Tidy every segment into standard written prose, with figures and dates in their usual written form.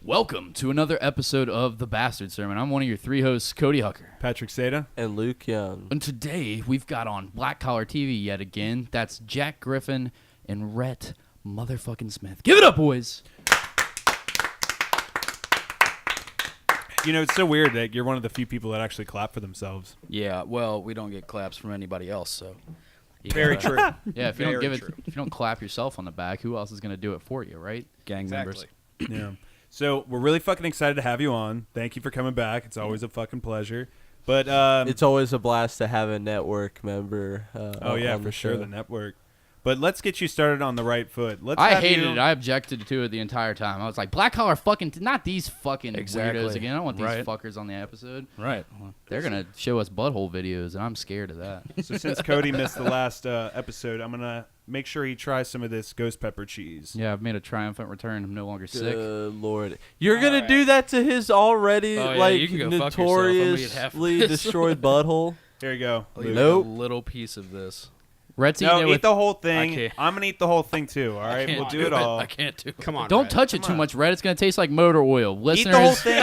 Welcome to another episode of The Bastard Sermon. I'm one of your three hosts, Cody Hucker. Patrick Seta. And Luke Young. And today, we've got on BlackCollarTV yet again. That's Jack Griffin and Rhett motherfucking Smith. Give it up, boys! You know, it's so weird that you're one of the few people that actually clap for themselves. Yeah, well, we don't get claps from anybody else, so. Very true. Yeah, if you Very don't true. if you don't clap yourself on the back, who else is going to do it for you, right? Gang members. Yeah. So we're really fucking excited to have you on. Thank you for coming back. It's always a fucking pleasure. But it's always a blast to have a network member. Oh yeah, for sure, the network. But let's get you started on the right foot. I hated it. I objected to it the entire time. I was like, black collar fucking, not these fucking weirdos again. I don't want these fuckers on the episode. Right. They're going to show us butthole videos, and I'm scared of that. So since Cody missed the last episode, I'm going to make sure he tries some of this ghost pepper cheese. Yeah, I've made a triumphant return. I'm no longer sick. Lord. You're going to do that to his already, notoriously destroyed butthole? Here you go. Nope. A little piece of this. Rhett's eat the whole thing. I'm going to eat the whole thing, too. All right? We'll do it all. I can't do it. Come on, Don't touch it too much, Rhett. It's going to taste like motor oil. Listeners, eat the whole thing.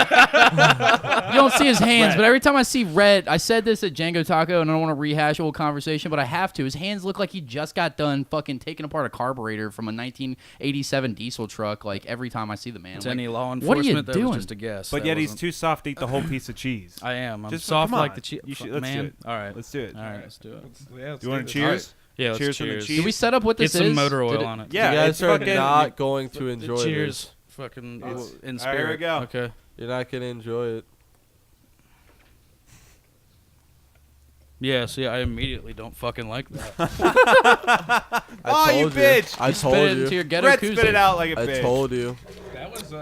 You don't see his hands, but every time I see Rhett, I said this at Django Taco, and I don't want to rehash old conversation, but I have to. His hands look like he just got done fucking taking apart a carburetor from a 1987 diesel truck, like, every time I see the man. It's any law what are enforcement, you that doing? was just a guess. But yet he's too soft to eat the whole piece of cheese. I am. I'm Just soft come on. like the cheese. Let's man. do it. All right. Let's do it. All right, let's do it. You want to cheers? Yeah, let's Cheers for the cheers. cheese. Did we set up what Get this some is? motor oil on it. Yeah, you guys it's are fucking not going to enjoy cheers. this. Fucking It's- in all right, spirit. here we go. Okay. You're not going to enjoy it. Yeah, see, I immediately don't fucking like that. Oh, you bitch! I Spit told it into you. your ghetto Brett koozie. spit it out like a I bitch. told you. That was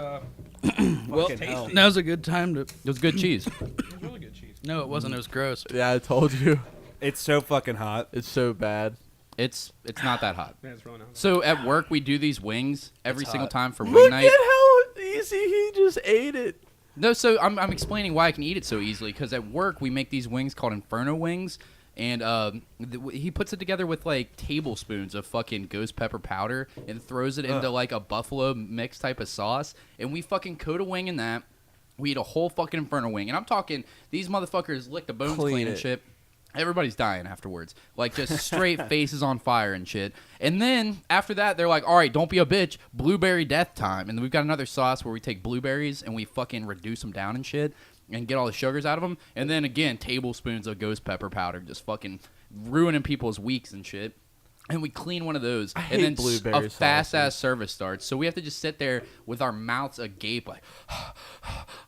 Well, tasty. now's a good time to. It was good cheese. It was really good cheese. No, it wasn't. It was gross. Yeah, I told you. It's so fucking hot. It's so bad. It's not that hot. Yeah, it's really nice. So at work, we do these wings every single time for wing Look night. at how easy he just ate it. No, so I'm explaining why I can eat it so easily, because at work we make these wings called Inferno wings, and he puts it together with like tablespoons of fucking ghost pepper powder and throws it into like a buffalo mix type of sauce, and we fucking coat a wing in that. We eat a whole fucking Inferno wing, and I'm talking these motherfuckers lick the bones clean and shit. Everybody's dying afterwards. Like, just straight faces on fire and shit. And then, after that, they're like, all right, don't be a bitch. Blueberry death time. And then we've got another sauce where we take blueberries and we fucking reduce them down and shit and get all the sugars out of them. And then, again, tablespoons of ghost pepper powder just fucking ruining people's weeks and shit. And we clean one of those. hate And then blueberry a fast-ass service starts. So we have to just sit there with our mouths agape,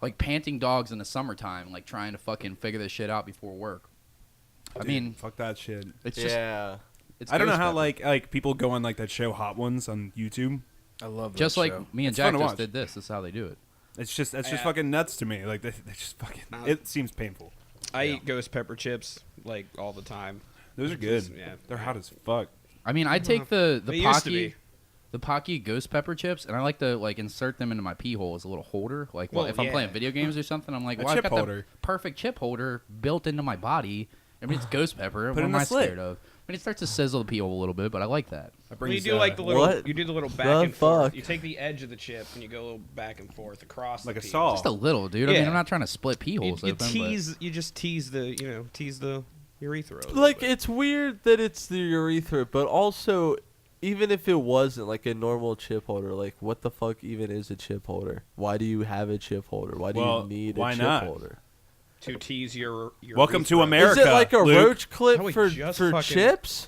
like panting dogs in the summertime, like trying to fucking figure this shit out before work. I mean, fuck that shit. it's just. Yeah. It's I don't know ghost how pepper. like people go on like that show Hot Ones on YouTube. I love that Just like show. me and It's Jack fun to just watch. did this. That's how they do it. It's just Yeah. fucking nuts to me. Like they just fucking. It seems painful. I eat ghost pepper chips like all the time. Those are good. Yeah. They're hot as fuck. I mean, I take the They used to Pocky, be. the Pocky ghost pepper chips, and I like to like insert them into my pee hole as a little holder. Like, Well, if I'm yeah. playing video games or something, I'm like, A well, I've chip got holder. the perfect chip holder built into my body. I mean, it's ghost pepper. Put What it in am a I slit. scared of? I mean, it starts to sizzle the pee hole a little bit, but I like that. Well, you do like the little, what you do the little back the and forth. fuck? You take the edge of the chip and you go a little back and forth across Like the a piece. saw. Just a little, dude. I mean, Yeah. I'm not trying to split pee You, holes you open. tease, you just tease the urethra. a little Like, bit. it's weird that it's the urethra, but also, even if it wasn't like a normal chip holder, like, what the fuck even is a chip holder? Why do you have a chip holder? Why do Well, you need why a chip not? holder? to tease your Welcome to urethra. America. Is it like a Luke. roach clip How we for just for fucking- chips?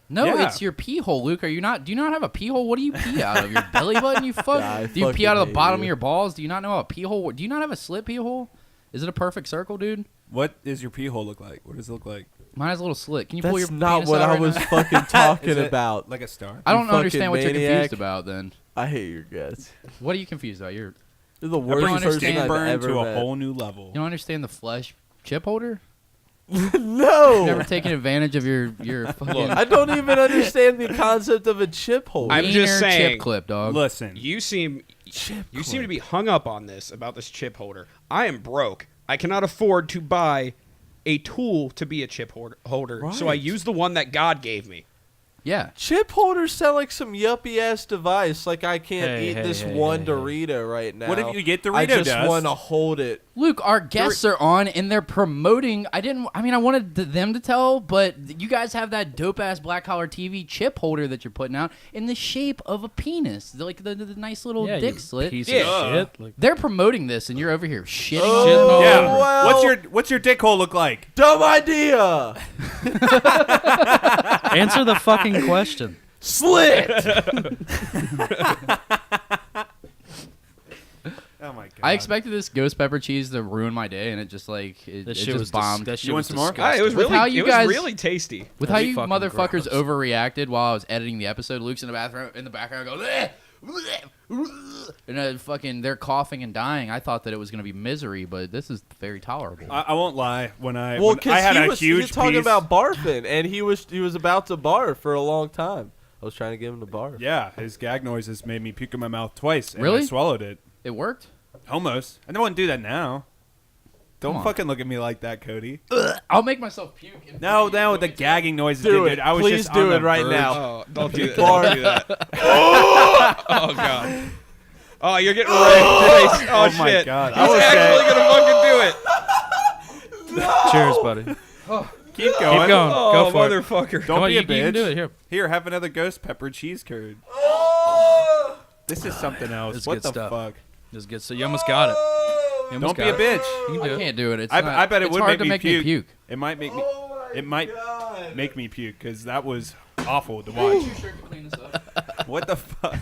No, Yeah. it's your pee hole, Luke. Do you not have a pee hole? What do you pee out of? Your belly button? You fuck? Yeah, I Do you pee fucking out of the hate bottom you. of your balls? Do you not know a pee hole? Do you not have a slit pee hole? Is it a perfect circle, dude? What does your pee hole look like? What does it look like? Mine has a little slit. Can you pull your That's not penis what out I right was now? fucking talking Is it about. like a star? I don't you understand what fucking you're maniac. confused about. Then I hate your guts. what are you confused about? You're the don't worst person understand I've Burn ever to a met. whole new level. You don't understand the flesh chip holder? No. Never taken advantage of your fucking I don't even understand the concept of a chip holder. I'm just wiener saying- chip clip, dog. Listen, You seem Chip you seem to be hung up on this about this chip holder. I am broke. I cannot afford to buy a tool to be a chip holder, so I Right. use the one that God gave me. Yeah. Chip holders sound like some yuppie ass device. Like I can't eat this one hey. Dorito right now. What if you get Dorito I just dust? want to hold it. Luke, our guests are on and they're promoting. I wanted them to tell, but you guys have that dope ass Black Collar TV chip holder that you're putting out in the shape of a penis, like the nice little Yeah, dick you slit. piece Yeah. of shit. Like, They're promoting this, and you're over here shitting Oh, on it. Yeah. well. What's your dick hole look like? Dumb idea. answer the fucking question. Slit. Oh my god. I expected this ghost pepper cheese to ruin my day, and it just it This just shit was bombed. That shit You want was some more? Ah, it was With really, how you it was guys- really tasty. With That'd how be you fucking motherfuckers gross. overreacted while I was editing the episode, Luke's in the bathroom in the background going, "Bleh, bleh, bleh," and they're coughing and dying. I thought that it was gonna be misery, but this is very tolerable. I won't lie. When I Well, when I had he a was huge talking piece, about barfing, and he was about to barf for a long time. I was trying to get him to barf. Yeah, his gag noises made me puke in my mouth twice. And Really? I swallowed it. It worked. Almost. I don't want to do that now. Come Don't on. fucking look at me like that, Cody. I'll make myself puke. No, the gagging noises. Do dude, it. I was Please just do on it the right verge. now. Oh, don't do that. Barf. Don't do that. Oh god. Oh, you're getting right. Oh, Oh my shit. God. He's actually gonna fucking do it. Cheers, buddy. Keep going. Keep going. Oh, Go for it. motherfucker. Don't Come on, be you a bitch. can do it. Here. Here, have another ghost pepper cheese curd. This is something else. It's What good the stuff. fuck? Just get so you almost got it. You almost Don't be a got it. bitch. You can I do it. can't do it. It's I not, bet it it's would hard make to me make puke. me puke. It might make me. Oh my It might God. make me puke because that was awful to watch. What the fuck?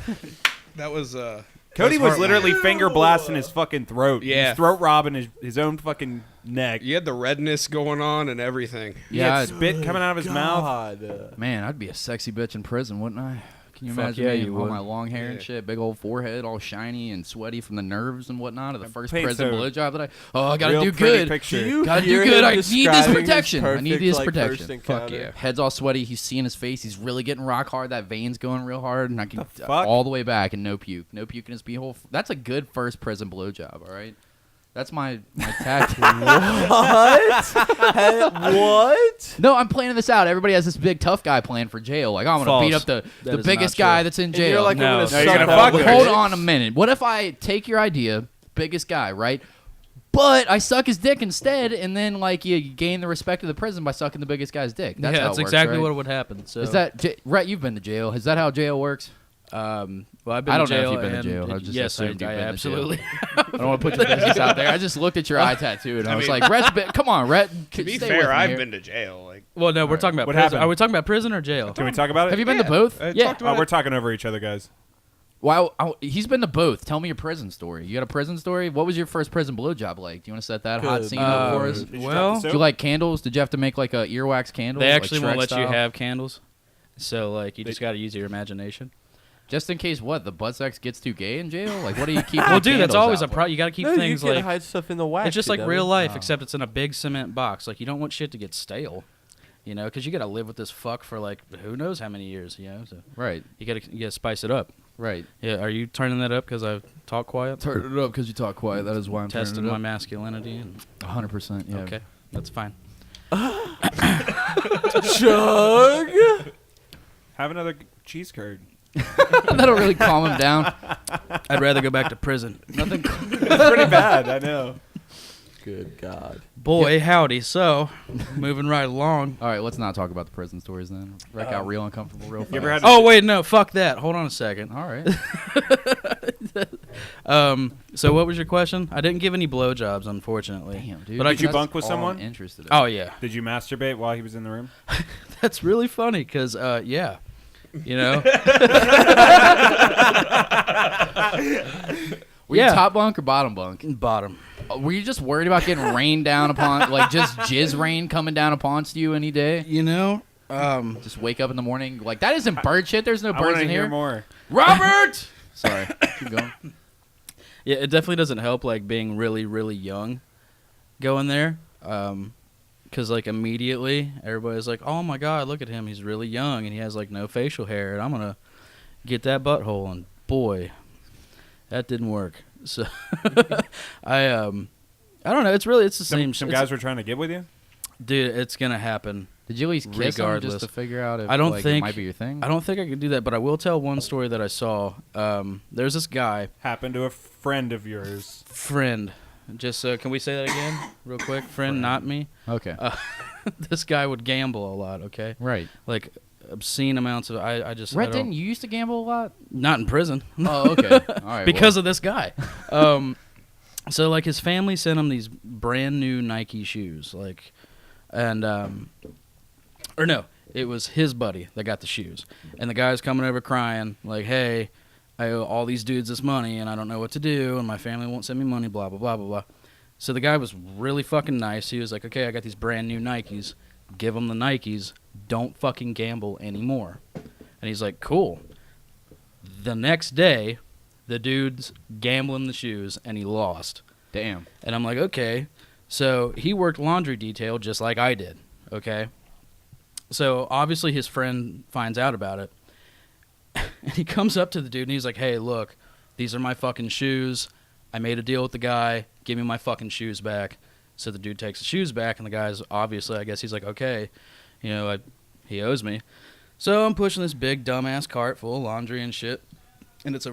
That was Cody That's was heartwarming. literally finger blasting his fucking throat. He Yeah. was throat robbing his own fucking neck. you had the redness going on and everything. He Yeah, had spit coming out of his mouth. God. Man, I'd be a sexy bitch in prison, wouldn't I? Can you Fuck imagine yeah, me? you All would. my long hair and Yeah. shit, big old forehead, all shiny and sweaty from the nerves and whatnot of the first paints prison a blowjob that I gotta Real do pretty good. picture. Do you Gotta do hear good. him I need this describing his protection. I need perfect, this like, protection. first Fuck encounter? yeah. Head's all sweaty. He's seeing his face. He's really getting rock hard. That vein's going real hard, and I can The fuck? all the way back and no puke. No puke in his beehole. That's a good first prison blowjob. All right. That's my tactic. What? What? No, I'm planning this out. Everybody has this big tough guy plan for jail. Like, I'm gonna beat up False. the That is biggest not guy true. that's in And jail. you're like, No. I'm No, gonna you're suck gonna all fuck the with dicks. Hold on a minute. What if I take your idea, biggest guy, right? But I suck his dick instead, and then like you gain the respect of the prison by sucking the biggest guy's dick. That's yeah, how that's it works, exactly right? what would happen. So Is that Rhett? You've been to jail. Is that how jail works? well, I've been I don't to know if jail. you've been to and jail. I just yes, assumed you've I been to absolutely. I don't want to put your business out there. I just looked at your eye tattoo and I was mean- like, Rhett's come on, Rhett. To be stay fair, with me I've here. been to jail. Like, Well, no, we're talking about What prison. happened? Are we talking about prison or jail? Can we talk about it? Have you been to Yeah. both? I Yeah. talked about We're it. talking over each other, guys. Wow, he's been to both. Tell me your prison story. You got a prison story? What was your first prison blowjob like? Do you want to set that hot Good. scene up for us? Did you drop Well, the Did soap? you like candles? Did you have to make like a earwax candle? they like actually Shrek won't let you style? have candles. So like you just got to use your imagination. Just in case what? The butt sex gets too gay in jail? Like what do you keep? Well, the dude, that's candles always out a pro. for? You got to keep No, things you can like hide stuff in the wax. it's just you like dummy. real life, Oh. except it's in a big cement box. Like you don't want shit to get stale, you know, because you got to live with this fuck for like who knows how many years, you know. So Right, you got to spice it up. right. Yeah, are you turning that up because I talk quiet? Turn it up because you talk quiet. That is why I'm Testing turning my it masculinity. And, up. 100%. Yeah. Okay, that's fine. Chug. Have another cheese curd. That'll really calm him down. I'd rather go back to prison. Nothing. It's pretty bad, I know. Good God. Boy, howdy. So, moving right along. All right, let's not talk about the prison stories then. Wreck got real uncomfortable real fast. You ever had Oh wait, no, fuck that. Hold on a second. All right. So what was your question? I didn't give any blowjobs, unfortunately. Damn, dude. But I Did you That's bunk with all someone? I'm interested in. Oh yeah, Did you masturbate while he was in the room? that's really funny because yeah, you know. Were you Yeah. top bunk or bottom bunk? Bottom. Were you just worried about getting rained down upon, like just jizz rain coming down upon you any day? You know. Just wake up in the morning like that isn't bird shit. There's no I want birds to in hear here. more. Robert. Sorry. Keep going. Yeah, it definitely doesn't help like being really, really young, going there. Cause like immediately everybody's like, "Oh my God, look at him! He's really young and he has like no facial hair." And I'm gonna get that butthole, and boy, that didn't work. So I don't know. It's the same. Some it's- guys were trying to get with you? dude, it's gonna happen. Did you at least kiss him just Regardless. to figure out if I don't like, think it might be your thing? I don't think I could do that, but I will tell one story that I saw. There's this guy, Happened to a friend of yours. friend. Just can we say that again, real quick? Friend, not me. Okay. This guy would gamble a lot. Okay, Right. like obscene amounts of. I just. Rhett, I don't- didn't you used to gamble a lot? Not in prison. Oh, okay. All right. Because of this guy. So like his family sent him these brand new Nike shoes, like, and or no, it was his buddy that got the shoes, and the guy's coming over crying like, "Hey, I owe all these dudes this money, and I don't know what to do, and my family won't send me money, blah blah blah blah blah." So the guy was really fucking nice. He was like, "Okay, I got these brand new Nikes. Give him the Nikes. Don't fucking gamble anymore." And he's like, "Cool." The next day, the dude's gambling the shoes, and he lost. Damn. And I'm like, okay. So he worked laundry detail just like I did, okay? So obviously his friend finds out about it. And he comes up to the dude, and he's like, hey, look, these are my fucking shoes. I made a deal with the guy. Give me my fucking shoes back. So the dude takes the shoes back, and the guy's obviously, I guess he's like, okay, you know, he owes me. So I'm pushing this big dumbass cart full of laundry and shit, and it's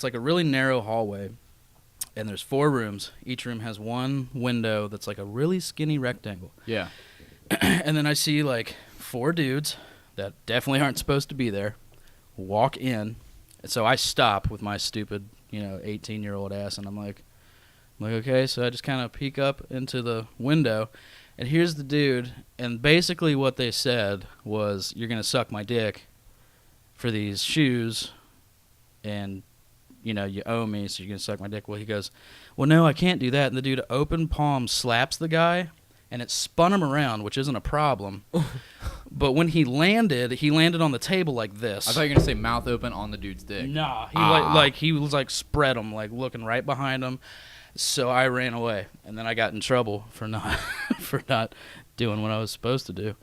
like a really narrow hallway, and there's 4 rooms. Each room has one window that's like a really skinny rectangle. Yeah. And then I see like 4 dudes that definitely aren't supposed to be there walk in, and so I stop with my stupid, 18-year-old ass, and I'm like, okay. So I just kind of peek up into the window. And here's the dude, and basically what they said was, you're going to suck my dick for these shoes, and, you owe me, so you're going to suck my dick. Well, he goes, well, no, I can't do that. And the dude open palm slaps the guy, and it spun him around, which isn't a problem. But when he landed on the table like this. I thought you were going to say mouth open on the dude's dick. Nah, he was like spread him, like looking right behind him. So I ran away, and then I got in trouble for not doing what I was supposed to do.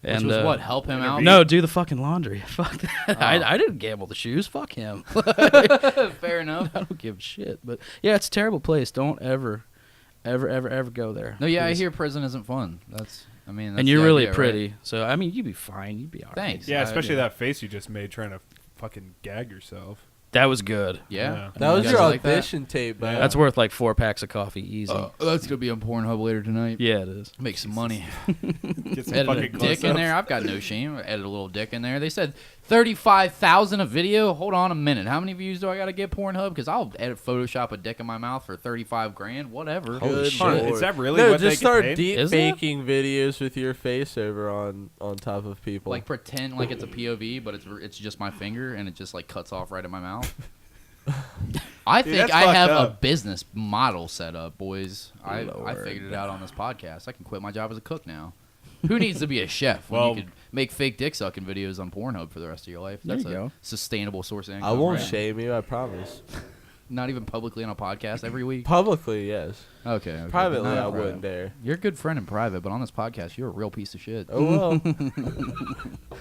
Which was what? Help him out? No, do the fucking laundry. Fuck that. I didn't gamble the shoes. Fuck him. Fair enough. I don't give a shit. But yeah, it's a terrible place. Don't ever go there. No, yeah, please. I hear prison isn't fun. That's And you're the really idea, pretty, right? so I mean, you'd be fine. You'd be all right. Thanks. Yeah, especially yeah. that face you just made trying to fucking gag yourself. That was good. Yeah. That was You your guys like that? audition tape, man. Yeah. That's worth like 4 packs of coffee, easy. That's gonna be on Pornhub later tonight. Yeah, it is. Make some money. Get some Edit a fucking dick in close-ups. there. I've got no shame. Edit a little dick in there. They said 35,000 a video. Hold on a minute. How many views do I gotta get Pornhub? Because I'll edit Photoshop a dick in my mouth for 35 grand. Whatever. Holy Good shit. lord. Is that really no, what they just get start paid? deep Is that? faking videos with your face over on top of people. Like pretend like it's a POV, but it's just my finger and it just like cuts off right in my mouth. I Dude, think that's I fucked have a up. business model set up, boys. I Lord. figured it out on this podcast. I can quit my job as a cook now. Who needs to be a chef when Well- you could make fake dick sucking videos on Pornhub for the rest of your life? There That's you a go. sustainable source of income. I won't right? shame you, I promise. Not even publicly on a podcast every week. Publicly, yes. Okay. Privately, Not I private. wouldn't dare. You're a good friend in private, but on this podcast, you're a real piece of shit. Oh well.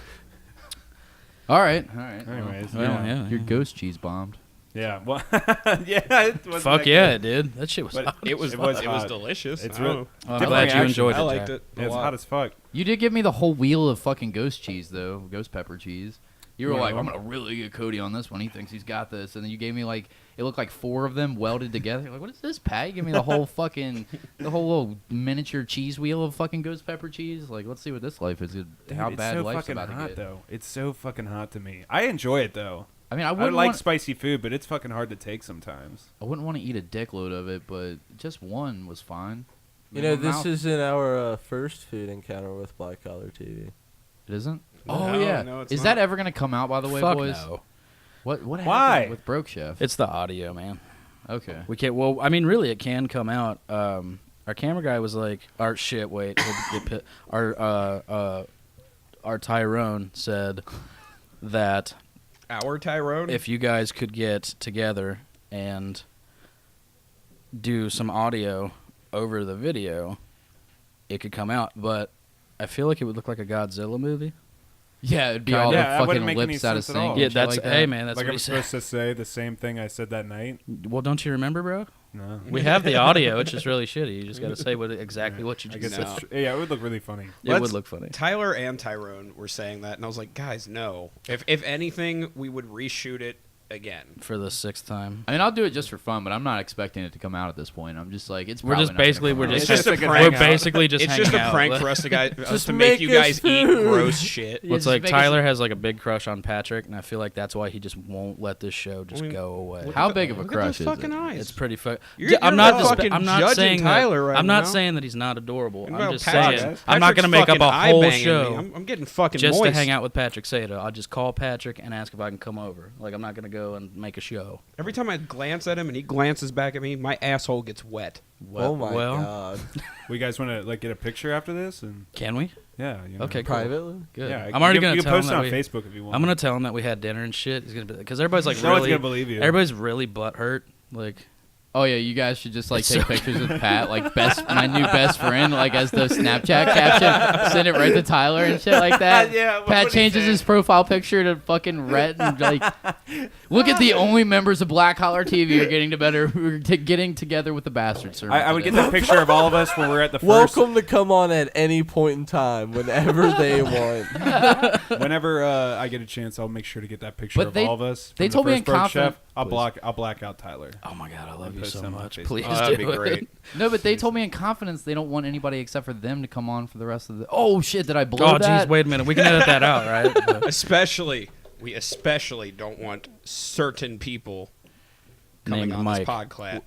All right. Anyways, Well, yeah. Your ghost cheese bombed. yeah. Well, yeah. It wasn't Fuck that yeah, good. it did. That shit was But hot. It was hot. delicious. It's I real. don't know. I'm different glad you reaction. enjoyed it, I liked Jack. it. Yeah, it's hot as fuck. You did give me the whole wheel of fucking ghost cheese, though. Ghost pepper cheese. You were Yeah. like, I'm going to really get Cody on this one. He thinks he's got this. And then you gave me, like, it looked like 4 of them welded together. You're like, what is this, Pat? You give me the whole the whole little miniature cheese wheel of fucking ghost pepper cheese. Like, let's see what this life is. How Dude, bad it's so life's fucking about hot, to get. though. It's so fucking hot to me. I enjoy it, though. I mean, I I wouldn't like want, spicy food, but it's fucking hard to take sometimes. I wouldn't want to eat a dickload of it, but just one was fine. You know, My this mouth- isn't our first food encounter with Black Collar TV. It isn't? No, Oh, yeah. no, it's Is not. that ever going to come out, by the way, Fuck boys? no. What Why? happened with Broke Chef? It's the audio, man. Okay. We can't. Well, I mean, really, it can come out. Our camera guy was like, "Our shit, wait." Our Tyrone said that Our Tyrone? if you guys could get together and do some audio over the video, it could come out. But I feel like it would look like a Godzilla movie. Yeah, it'd be Kinda. all Yeah, the that fucking wouldn't make any lips out of sense at sync. all. and Yeah, shit that's like that. hey man, that's like what I'm he supposed said. to say the same thing I said that night. Well, don't you remember, bro? No. We have the audio. It's just really shitty. You just got to say exactly what you I just guess said. No. that's true. Yeah, it would look really funny. It Let's- would look funny. Tyler and Tyrone were saying that, and I was like, guys, no. If anything, we would reshoot it again. For the 6th time. I mean, I'll do it just for fun, but I'm not expecting it to come out at this point. I'm just like, it's. We're probably just not gonna basically come we're out. It's just just a we're prank. basically just It's hanging just a out. prank for us to Just make you make guys us eat food. gross shit. Yeah, Well, it's just like make Tyler has like a big crush on Patrick, and I feel like that's why he just won't let this show just I mean, go away. How big of a Look crush at is those fucking it? eyes. It's pretty You're I'm not fucking I'm not judging saying Tyler that, right I'm not now. saying that he's not adorable. What I'm about just Patrick? saying I'm not gonna Patrick's make up a fucking whole eye-banging show me. I'm getting fucking just moist. to hang out with Patrick Seta. I'll just call Patrick and ask if I can come over. Like I'm not gonna go and make a show. Every time I glance at him and he glances back at me, my asshole gets wet. Oh my well, god. We guys want to like get a picture after this and Can we? yeah. You know. Okay, cool. Privately? Good. Yeah, I'm already you gonna can tell him post it that on we. Facebook if you want. I'm gonna tell him that we had dinner and shit. He's gonna be because everybody's like No one's really. gonna believe you. Everybody's really butthurt. Like Oh yeah, you guys should just like It's take so- pictures with Pat, like my new best friend, like as the Snapchat caption. Send it right to Tyler and shit like that. Yeah, what Pat would he changes say? his profile picture to fucking Rhett and like, look at the only members of Black Collar TV are getting together with the bastard sermon. I would get today. that picture of all of us when we're at the first. Welcome to come on at any point in time, whenever they want. Whenever I get a chance, I'll make sure to get that picture But of they- all of us. they from the told me first in Broke confidence- Chef. I'll black out Tyler. oh my god, I love you post so them on much. Facebook. Please Oh, that'd do be it. great. No, but they told me in confidence they don't want anybody except for them to come on for the rest of the. Oh shit! Did I blow Oh that? jeez, wait a minute. We can edit that out, right? We especially don't want certain people coming Named on Mike. this podcast.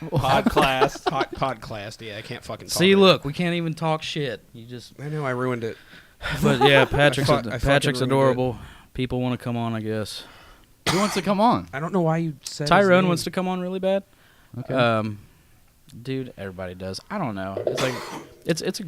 Podcast. Podcast. Yeah, I can't fucking talk. See, right look, we can't even talk shit. You just. now. I know I ruined it. But yeah, Patrick's I fucking Patrick's ruined adorable. People want to come on, I guess. Who wants to come on? I don't know why you said Tyrone wants to come on really bad. Okay. Dude, everybody does. I don't know. It's like,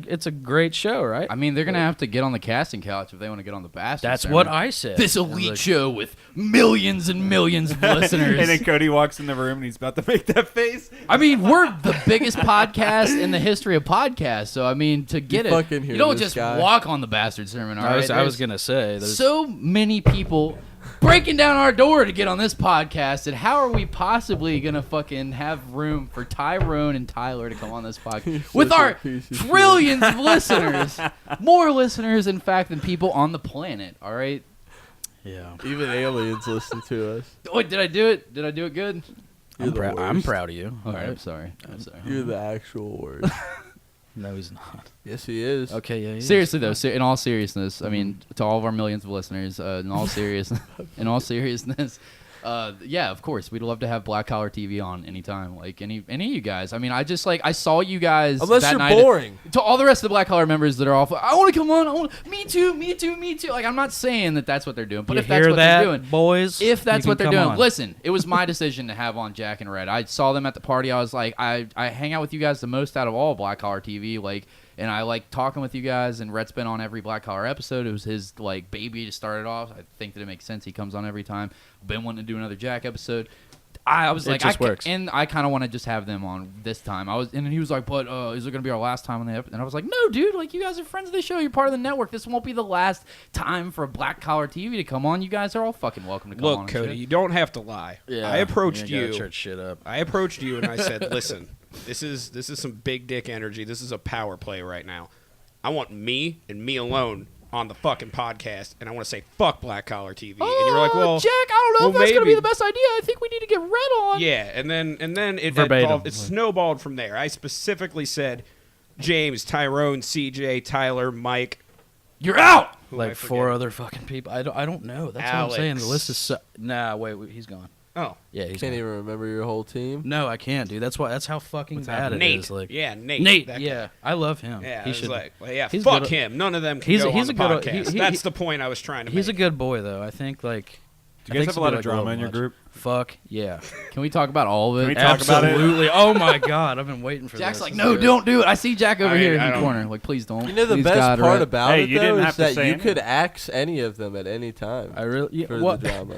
it's a great show, right? I mean, they're gonna have to get on the casting couch if they want to get on the bastard. That's sermon. what I said. This I was elite like, show with millions and millions of listeners. And then Cody walks in the room and he's about to make that face. I mean, we're the biggest podcast in the history of podcasts. So I mean, to get fucking it, hear you don't this just guy. walk on the bastard sermon. All right, I was There's gonna say. There's, so many people breaking down our door to get on this podcast, and how are we possibly gonna fucking have room for Tyrone and Tyler to come on this podcast with such a our piece of shit. trillions of listeners, more listeners, in fact, than people on the planet? All right. yeah. Even aliens listen to us. Wait, did I do it? Did I do it good? You're the I'm worst. proud of you. All right, I'm Alright. sorry. I'm sorry. You're the actual worst. No, he's not. Yes, he is. Okay, yeah. he is. Seriously though, in all seriousness, I mean, to all of our millions of listeners, in all seriousness, yeah, of course, we'd love to have Black Collar TV on anytime, like any of you guys. I mean, I saw you guys Unless that you're night boring. to all the rest of the Black Collar members that are all, I want to come on. Me too. Like, I'm not saying that that's what they're doing, but You if that's hear what that, they're doing, boys? if that's you what can they're come doing, on. listen, it was my decision to have on Jack and Red. I saw them at the party. I was like, I hang out with you guys the most out of all Black Collar TV, like, and I like talking with you guys. And Rhett's been on every Black Collar episode. It was his like baby to start it off. I think that it makes sense. He comes on every time. Been wanting to do another Jack episode. I was It like, just works. and I kind of want to just have them on this time. And he was like, but is it gonna be our last time on the episode? And I was like, no, dude, like you guys are friends of the show. You're part of the network. This won't be the last time for Black Collar TV to come on. You guys are all fucking welcome to come on. Look, and Cody, shit. you don't have to lie. Yeah, I approached you. you. Gotta church shit up. I approached you and I said, "Listen, this is some big dick energy. This is a power play right now. I want me and me alone on the fucking podcast, and I want to say fuck Black Collar TV." And you're like, "Well, Jack, I don't know well, if that's gonna be maybe." the best idea. I think we need to get Red on. Yeah, and then it Verbatim. evolved, it snowballed from there. I specifically said, James, Tyrone, CJ, Tyler, Mike. You're out. Who I Like 4 forget. other fucking people. I don't know. That's what I'm saying. The Alex. list is so, nah. Wait, he's gone. Oh, Yeah, he's Can't gone. even remember your whole team. No, I can't, dude. That's how fucking What's bad happening? it Nate. is. Like Yeah, Nate. Nate. That Yeah, I love him. Yeah, he I was should. like, well, yeah, he's fuck good- him. None of them can he's- go he's on a the good- podcast. he- That's he- the point I was trying to He's a make. good boy, though. I think like. Do you guys have a lot of drama in your group? Fuck yeah. Can we talk about all of Can it? we talk about it? Absolutely. Oh my god, I've been waiting for Jack's this. like, This is no, good. don't do it. I see Jack over I mean, here in I the don't- corner. Like, please don't. You know the Please, best God, part Red. about Hey, it you though didn't is have to that say you anything. could axe any of them at any time I really. Yeah, for what? the drama.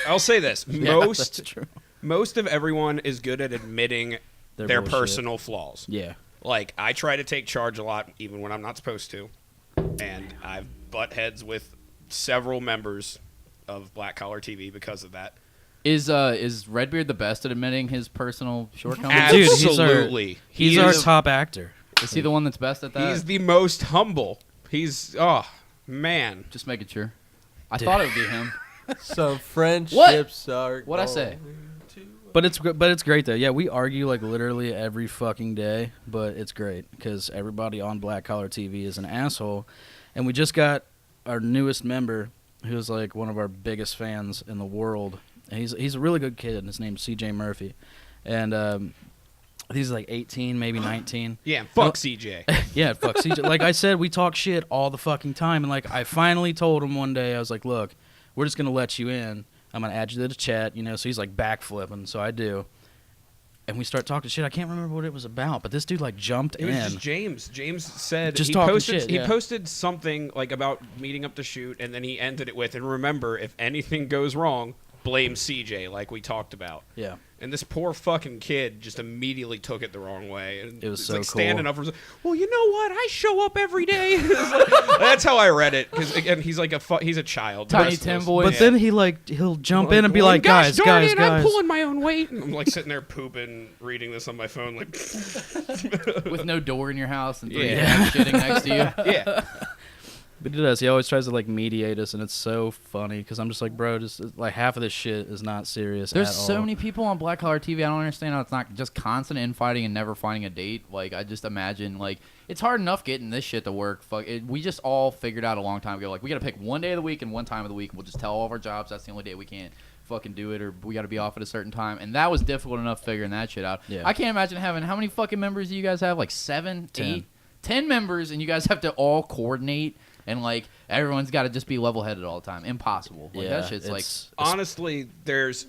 I'll say this: Yeah, that's true. most of everyone is good at admitting their bullshit. personal flaws. Yeah. Like, I try to take charge a lot, even when I'm not supposed to, and I've butt heads with several members of Black Collar TV because of that. Is Redbeard the best at admitting his personal shortcomings? Dude, Absolutely. he's our top actor. Is he the one that's best at that? He's the most humble. He's man. Just making sure. I thought it would be him. Some friendships are. What'd I say? But it's great though. Yeah, we argue like literally every fucking day, but it's great because everybody on Black Collar TV is an asshole, and we just got our newest member, who's like one of our biggest fans in the world. And he's a really good kid. His name's CJ Murphy, and he's like 18, maybe 19. Yeah, fuck CJ. Yeah, fuck CJ. Like I said, we talk shit all the fucking time, and like I finally told him one day, I was like, look, we're just gonna let you in. I'm going to add you to the chat, you know, so he's like backflipping, so I do. And we start talking shit. I can't remember what it was about, but this dude like jumped in. It was just James. James said Just he talking posted shit, he yeah. posted something like about meeting up to shoot, and then he ended it with, and remember, if anything goes wrong, blame CJ, like we talked about. Yeah. And this poor fucking kid just immediately took it the wrong way. And It was it's so like standing cool. up for, well, you know what? I show up every day. It's like- that's how I read it. Because again, he's like he's a child. Tiny Most of Tim us. boy. But then he'll jump in and be well, like, gosh darn guys, it, I'm guys. pulling my own weight. And I'm like sitting there pooping, reading this on my phone, like With no door in your house and three Yeah. cats shitting next to you. yeah. But he does. He always tries to like mediate us, and it's so funny because I'm just like, bro, just like half of this shit is not serious. There's at so all. many people on Black Collar TV. I don't understand how it's not just constant infighting and never finding a date. Like, I just imagine, like, it's hard enough getting this shit to work. Fuck it. We just all figured out a long time ago. Like, we got to pick one day of the week and one time of the week. We'll just tell all of our jobs that's the only day we can't fucking do it, or we got to be off at a certain time. And that was difficult enough figuring that shit out. Yeah. I can't imagine having, how many fucking members do you guys have? Like 7, 10. 8, 10 members, and you guys have to all coordinate. And, like, everyone's got to just be level-headed all the time. Impossible. Like, that shit's, like... Honestly, there's,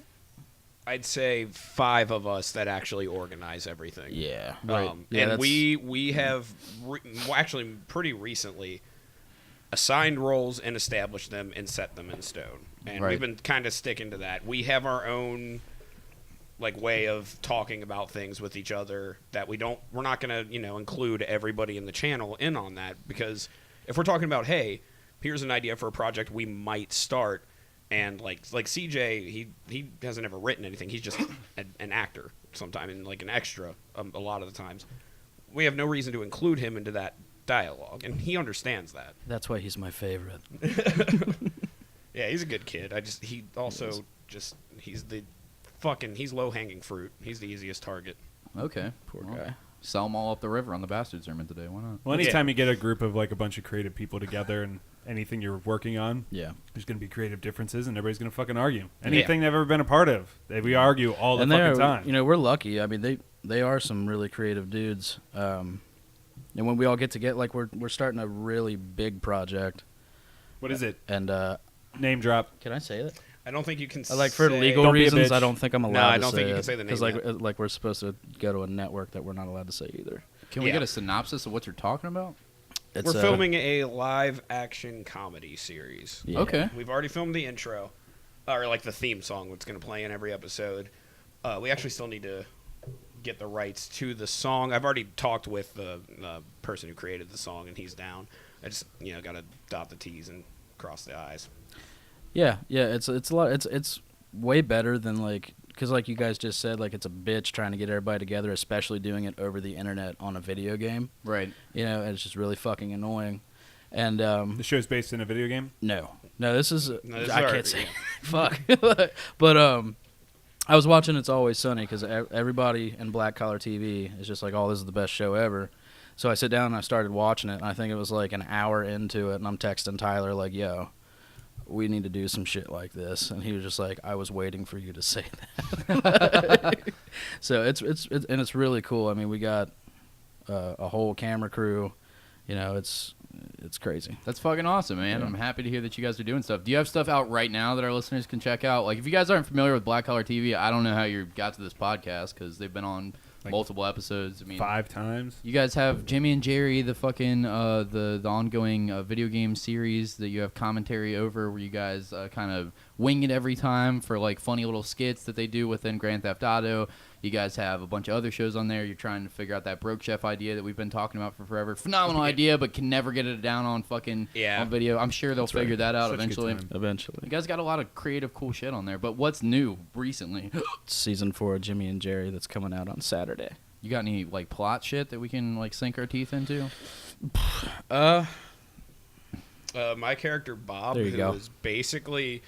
I'd say, 5 of us that actually organize everything. Yeah. Yeah, and that's- we have actually pretty recently assigned roles and established them and set them in stone. And Right. we've been kind of sticking to that. We have our own like way of talking about things with each other that we're not going to, include everybody in the channel in on that, because if we're talking about, hey, here's an idea for a project we might start, and like CJ, he hasn't ever written anything. He's just an actor sometimes, and like an extra a lot of the times. We have no reason to include him into that dialogue, and he understands that. That's why he's my favorite. Yeah, he's a good kid. He's low hanging fruit. He's the easiest target. Okay. Poor Well, guy. Sell them all up the river on the Bastard Sermon today. Why not? Well, anytime you get a group of like a bunch of creative people together and anything you're working on, Yeah. there's going to be creative differences and everybody's going to fucking argue. Anything they've ever been a part of, we argue all the And fucking they're, time. we're lucky. I mean, they are some really creative dudes. And when we all get together, like we're starting a really big project. What is it? And Name drop. can I say that? I don't think you can. Like for say- legal Don't be a reasons, bitch. I don't think I'm allowed. No, I to don't say think you it, can say the name because like we're supposed to go to a network that we're not allowed to say either. Can we Yeah. get a synopsis of what you're talking about? It's, We're filming a live action comedy series. Yeah. Okay. We've already filmed the intro, or like the theme song, what's going to play in every episode. We actually still need to get the rights to the song. I've already talked with the person who created the song, and he's down. I just got to dot the T's and cross the I's. Yeah, it's a lot. It's way better than like, because like you guys just said, like it's a bitch trying to get everybody together, especially doing it over the internet on a video game. Right. And it's just really fucking annoying. And The show's based in a video game? no, this is No, this is I our- can't say fuck. But I was watching It's Always Sunny because everybody in Black Collar TV is just like, oh, this is the best show ever. So I sit down and I started watching it, and I think it was like an hour into it, and I'm texting Tyler like, yo, we need to do some shit like this. And he was just like, I was waiting for you to say that. So it's really cool. I mean, we got a whole camera crew. It's crazy. That's fucking awesome, man. Yeah. I'm happy to hear that you guys are doing stuff. Do you have stuff out right now that our listeners can check out? Like, if you guys aren't familiar with Black Collar TV, I don't know how you got to this podcast because they've been on multiple episodes. I mean, 5 times. you guys have Jimmy and Jerry, the fucking the ongoing video game series that you have commentary over, where you guys kind of wing it every time for like funny little skits that they do within Grand Theft Auto. You guys have a bunch of other shows on there. You're trying to figure out that Broke Chef idea that we've been talking about for forever. Phenomenal idea, but can never get it down on fucking on video. I'm sure they'll figure that out eventually. Eventually. You guys got a lot of creative, cool shit on there. But what's new recently? Season 4 of Jimmy and Jerry that's coming out on Saturday. You got any like plot shit that we can like sink our teeth into? My character Bob, There you who go. is basically.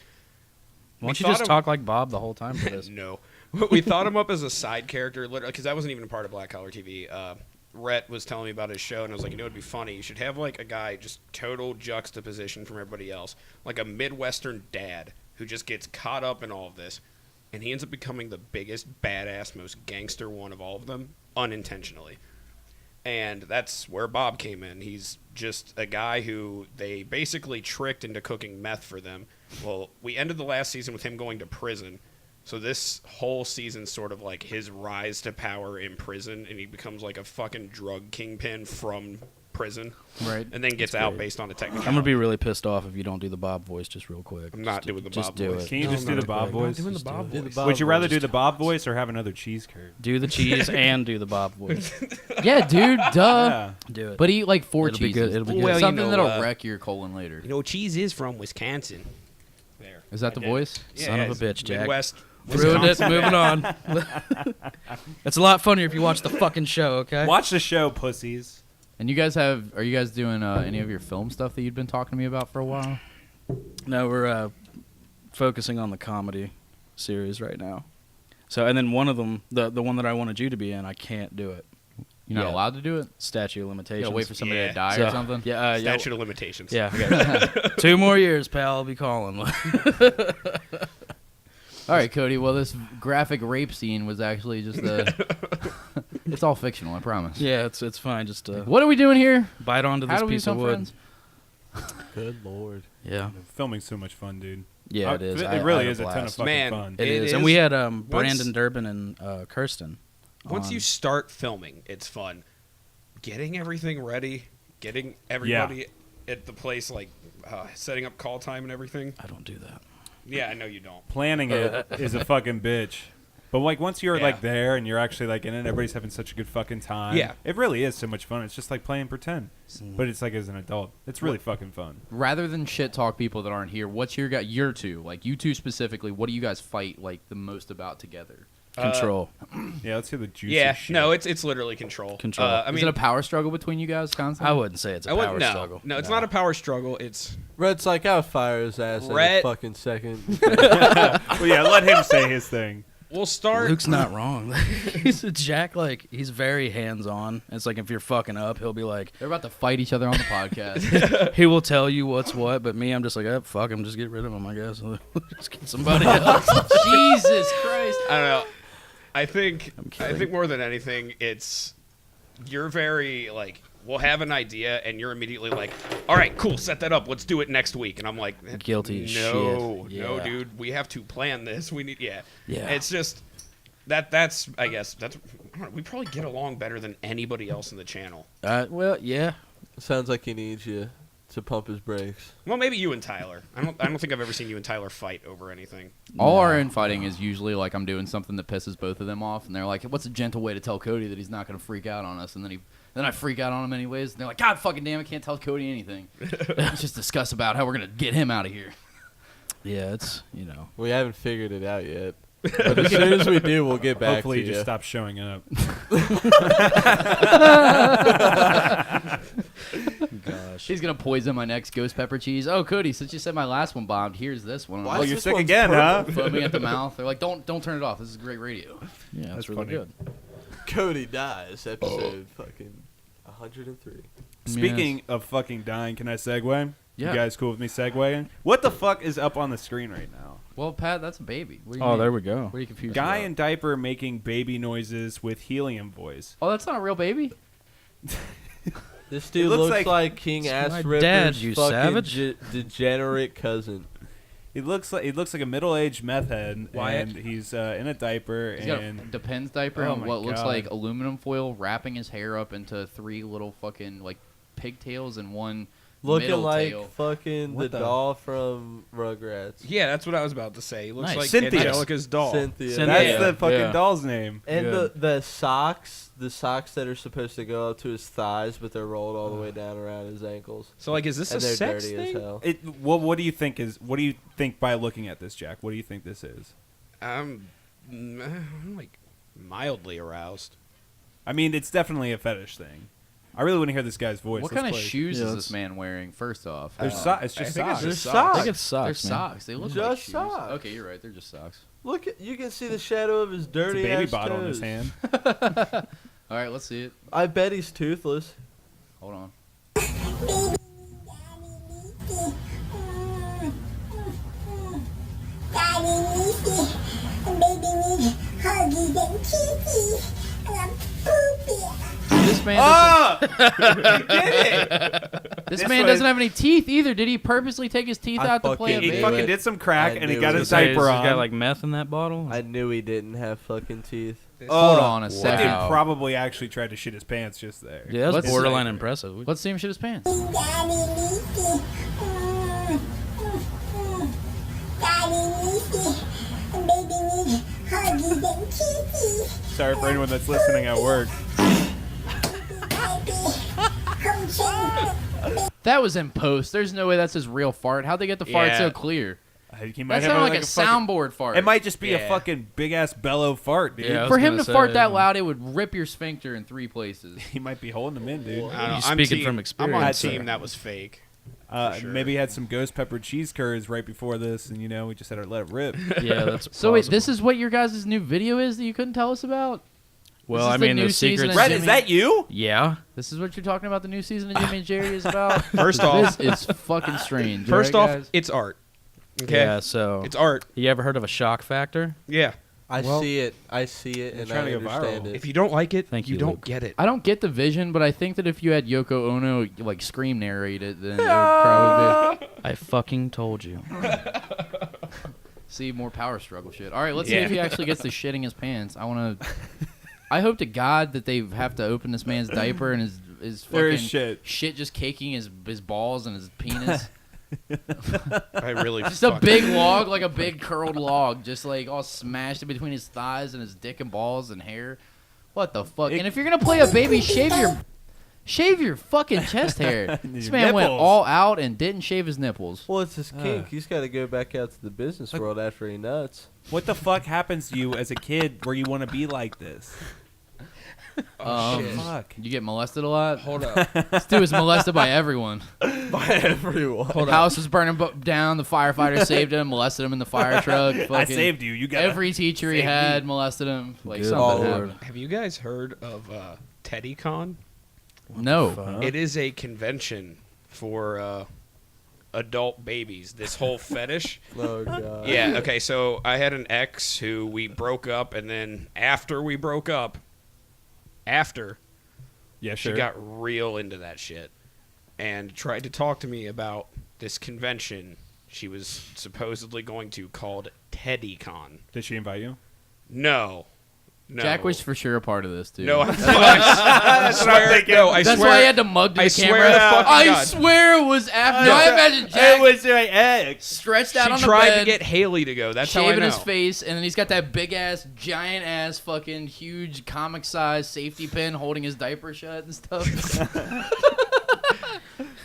Why don't you just talk like Bob the whole time for this? No. We thought him up as a side character, because that wasn't even a part of Black Collar TV. Rhett was telling me about his show, and I was like, you know, it'd be funny. You should have, like, a guy just total juxtaposition from everybody else. Like a Midwestern dad who just gets caught up in all of this, and he ends up becoming the biggest, badass, most gangster one of all of them, unintentionally. And that's where Bob came in. He's just a guy who they basically tricked into cooking meth for them. Well, we ended the last season with him going to prison. So this whole season's sort of like his rise to power in prison, and he becomes like a fucking drug kingpin from prison. Right. And then gets out based on a technical. I'm going to be really pissed off if you don't do the Bob voice just real quick. I'm not doing the just Bob do voice. it. Can you just do the Bob voice? doing the Bob Do the voice. Bob Would you rather voice. do the Bob voice or have another cheese curd? Do the cheese and do the Bob voice. Yeah, dude, duh. Yeah. Do it. But eat like 4 It'll be cheeses. good, it'll be good. Well, you Something know, that'll wreck your colon later. You know, cheese is from Wisconsin. There. Is that the voice? Son of a bitch, Jack. Midwest. Ruined it. Wisconsin. Moving on. It's a lot funnier if you watch the fucking show, okay? Watch the show, pussies. And you guys are you guys doing any of your film stuff that you'd been talking to me about for a while? No, we're focusing on the comedy series right now. So, and then one of them, the one that I wanted you to be in, I can't do it. You're not Yeah. allowed to do it? Statute of You limitations. gotta wait for somebody Yeah. to die So, or something? Yeah, Statute of limitations. yeah. Okay. 2 more years, pal. I'll be calling. All right, Cody. Well, this graphic rape scene was actually just it's all fictional, I promise. Yeah, it's fine. Just What are we doing here? bite onto How this do we piece of become wood. friends? Good lord. Yeah, Filming's so much fun, dude. yeah, it is. It I really had is a ton of blast. fucking Man, fun. It It is, and is. we had Brandon Durbin and Kirsten. Once on. you start filming, it's fun. Getting everything ready, getting everybody at the place, like setting up call time and everything. I don't do that. Yeah, I know you don't. Planning it is a fucking bitch. But like once you're Yeah. like there and you're actually like in it, everybody's having such a good fucking time. Yeah. It really is so much fun. It's just like playing pretend, but it's like as an adult. It's really fucking fun. Rather than shit talk people that aren't here, what's your your two, like you two specifically, what do you guys fight like the most about together? Control. Yeah, let's hear the juicy Yeah, shit. no, it's literally control. Control. I Is mean, it a power struggle between you guys constantly? I wouldn't say it's a I wouldn't. power No, struggle. no, it's not a power struggle. It's Red's like, I'll fire his ass in a Rhett- fucking second. Well, yeah, let him say his thing. we'll start. Luke's not wrong. He's a Jack. Like he's very hands on. It's like if you're fucking up, he'll be like, They're about to fight each other on the podcast. he will tell you what's what. But me, I'm just like, oh, fuck him. Just get rid of him. I guess. Just get somebody else. Jesus Christ. I don't know. I think kidding. more than anything, it's you're very like we'll have an idea and you're immediately like, all right, cool, set that up. Let's do it next week. And I'm like, Guilty as no, shit. no, Yeah. dude, we have to plan this. We need, yeah. Yeah. It's just that's I guess that's I don't know, we probably get along better than anybody else in the channel. Well, yeah. Sounds like he needs you to pump his brakes. Well, maybe you and Tyler. I don't think I've ever seen you and Tyler fight over anything. All our infighting is usually like I'm doing something that pisses both of them off, and they're like, "What's a gentle way to tell Cody that he's not going to freak out on us?" And then I freak out on him anyways. And they're like, "God fucking damn, I can't tell Cody anything. Let's just discuss about how we're going to get him out of here." Yeah, it's, you know. We haven't figured it out yet. But as soon as we do, we'll get back Hopefully, to you you. just stop showing up. Gosh. He's going to poison my next ghost pepper cheese. Oh, Cody, since you said my last one bombed, here's this one. Why Oh, is you're this sick one's again, huh? Foaming at the mouth. They're like, don't turn it off. This is great radio. Yeah, that's That's really funny. good. Cody dies, episode fucking 103. Speaking of fucking dying, can I segue? Yeah. You guys cool with me segueing? What the fuck is up on the screen right now? Well, Pat, that's a baby. What do you Oh, mean? there we go. What are you confused Guy about? in diaper making baby noises with helium voice. Oh, that's not a real baby? This dude looks looks like- like King It's Ass my Ripper's dad, you fucking savage. degenerate cousin. He looks like a middle-aged meth head, Wyatt? and he's in a diaper, He's got a and Depends diaper Oh and my what looks God. like aluminum foil, wrapping his hair up into 3 little fucking like pigtails and one Looking middle like tail. fucking What the the- doll from Rugrats. Yeah, that's what I was about to say. He looks Nice. like Cynthia. Angelica's doll. Cynthia. Cynthia. That's Yeah. the fucking Yeah. doll's name. And Good. the socks that are supposed to go up to his thighs, but they're rolled all the way down around his ankles. So like, is this And a they're sex dirty thing? as hell. What do you think is? What do you think by looking at this, Jack? What do you think this is? I'm like mildly aroused. I mean, it's definitely a fetish thing. I really want to hear this guy's voice. What Let's kind of play. shoes Yeah, is let's- this man wearing? First off, It's I just think it's socks. just There's socks. I think socks. it's socks, they're man. socks. They look Just like shoes. socks. Okay, you're right. They're just socks. Look, you can see the shadow of his It's a dirty baby ass bottle in his toes. hand. All right, let's see it. I bet he's toothless. Hold on. This man doesn't, this This man was- doesn't have any teeth either. Did he purposely take his teeth I out to play a fucking He knew baby? fucking it. did some crack I and he knew got it. his He's diaper got on. like meth in that bottle. I knew he didn't have fucking teeth. Hold on a That second. dude probably actually tried to shit his pants just there. yeah, that's Let's- borderline impressive. Let's see him shit his pants. Sorry for anyone that's listening at work. That was in post. There's no way that's his real fart. How'd they get the fart Yeah. so clear? He might That have sounded like a fucking- soundboard fart. It might just be a Yeah. fucking big ass bellow fart, dude. Yeah, I was For him gonna to fart say, that loud, it would rip your sphincter in 3 places. He might be holding them in, dude. I don't know. You're I'm speaking team- from I'm on experience, team sir. that was fake. sure. Maybe he had some ghost pepper cheese curds right before this, and we just had to let it rip. Yeah, that's So wait, plausible. this is what your guys' new video is that you couldn't tell us about? Well, this I is the mean, new the season secret. of Brett, Jimmy- is that you? Yeah. This is what you're talking about, the new season of Jimmy and Jerry is about? First off, This is fucking strange. first right, off, guys? it's art. Okay, Yeah. So it's art. you ever heard of a shock factor? Yeah. I Well, see it, and trying I to go understand viral. it. If you don't like it, Thank you you, don't Luke. get it. I don't get the vision, but I think that if you had Yoko Ono like scream narrate it, then it would probably I fucking told you. be. See more power struggle shit. All right, let's see Yeah. if he actually gets to shitting his pants. I want to. I hope to God that they have to open this man's diaper and his There fucking is shit. just caking his balls and his penis. I really Just a big log, like a big curled log, just like all smashed in between his thighs and his dick and balls and hair. What the fuck? And if you're gonna play a baby, shave your fucking chest hair. This Your man went nipples. all out and didn't shave his nipples. Well, it's his kink. He's got to go back out to the business world after he nuts. What the fuck happens to you as a kid where you want to be like this? shit. Fuck. You get molested a lot. Hold up. This dude was molested by everyone. By everyone. The house was burning down. The firefighter saved him, molested him in the fire truck. I Fucking saved you. You got every teacher he save had me. molested him. Like Good something Lord. happened. Have you guys heard of TeddyCon? No. Fuck. It is a convention for adult babies. This whole fetish. Oh god. Yeah. Okay. So I had an ex who we broke up, and then after we broke up, Yeah, she sure. got real into that shit and tried to talk to me about this convention she was supposedly going to called TeddyCon. Did she invite you? No. Jack was for sure a part of this, too. No, I swear. No, I That's swear. why he had to mug to I the swear camera. to fucking I God. swear it was after. I imagine Jack It was my ex. stretched out She on the tried bed, to get Haley to go. That's how I shaving know. his face, and then he's got that big ass, giant ass, fucking huge comic size safety pin holding his diaper shut and stuff.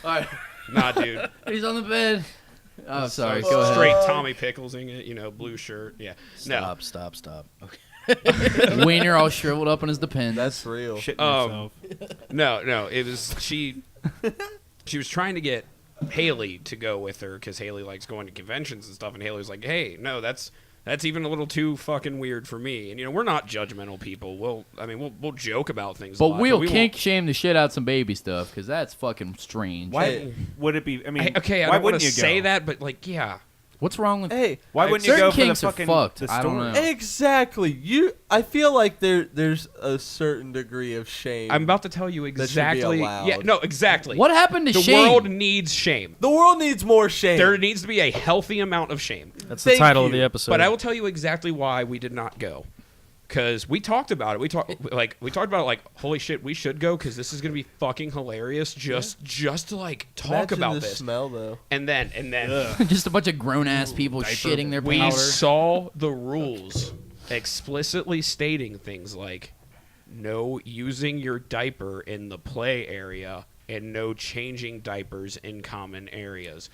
All right, Nah, dude. he's on the bed. Oh, sorry. Go ahead. Straight Tommy Picklesing it, blue shirt. Yeah. No. Stop. Okay. Wiener all shriveled up in his depends. That's real. Shitting Um, yourself. No. It was she was trying to get Haley to go with her because Haley likes going to conventions and stuff, and Haley was like, "Hey, no, that's even a little too fucking weird for me." And we're not judgmental people. We'll joke about things. a But lot, we'll we kink shame the shit out some baby stuff because that's fucking strange. Why would it be? I mean, won't. Okay, I why don't want wouldn't to you say go? that, but yeah. What's wrong with? Hey, Why wouldn't you certain go for the kinks are fucking fucked. the I don't story? know. exactly. I feel like there's a certain degree of shame. I'm about to tell you should be exactly. allowed. Yeah, no, exactly. What happened to The shame? world needs shame. The world needs more shame. There needs to be a healthy amount of shame. That's the Thank title of you. the episode. But I will tell you exactly why we did not go. Because we talked about it. We talked about it like, holy shit, we should go because this is gonna be fucking hilarious. Just to like talk Imagine about the this. smell though. And then Just a bunch of grown ass people shitting their we powder. saw the rules explicitly stating things like no using your diaper in the play area and no changing diapers in common areas.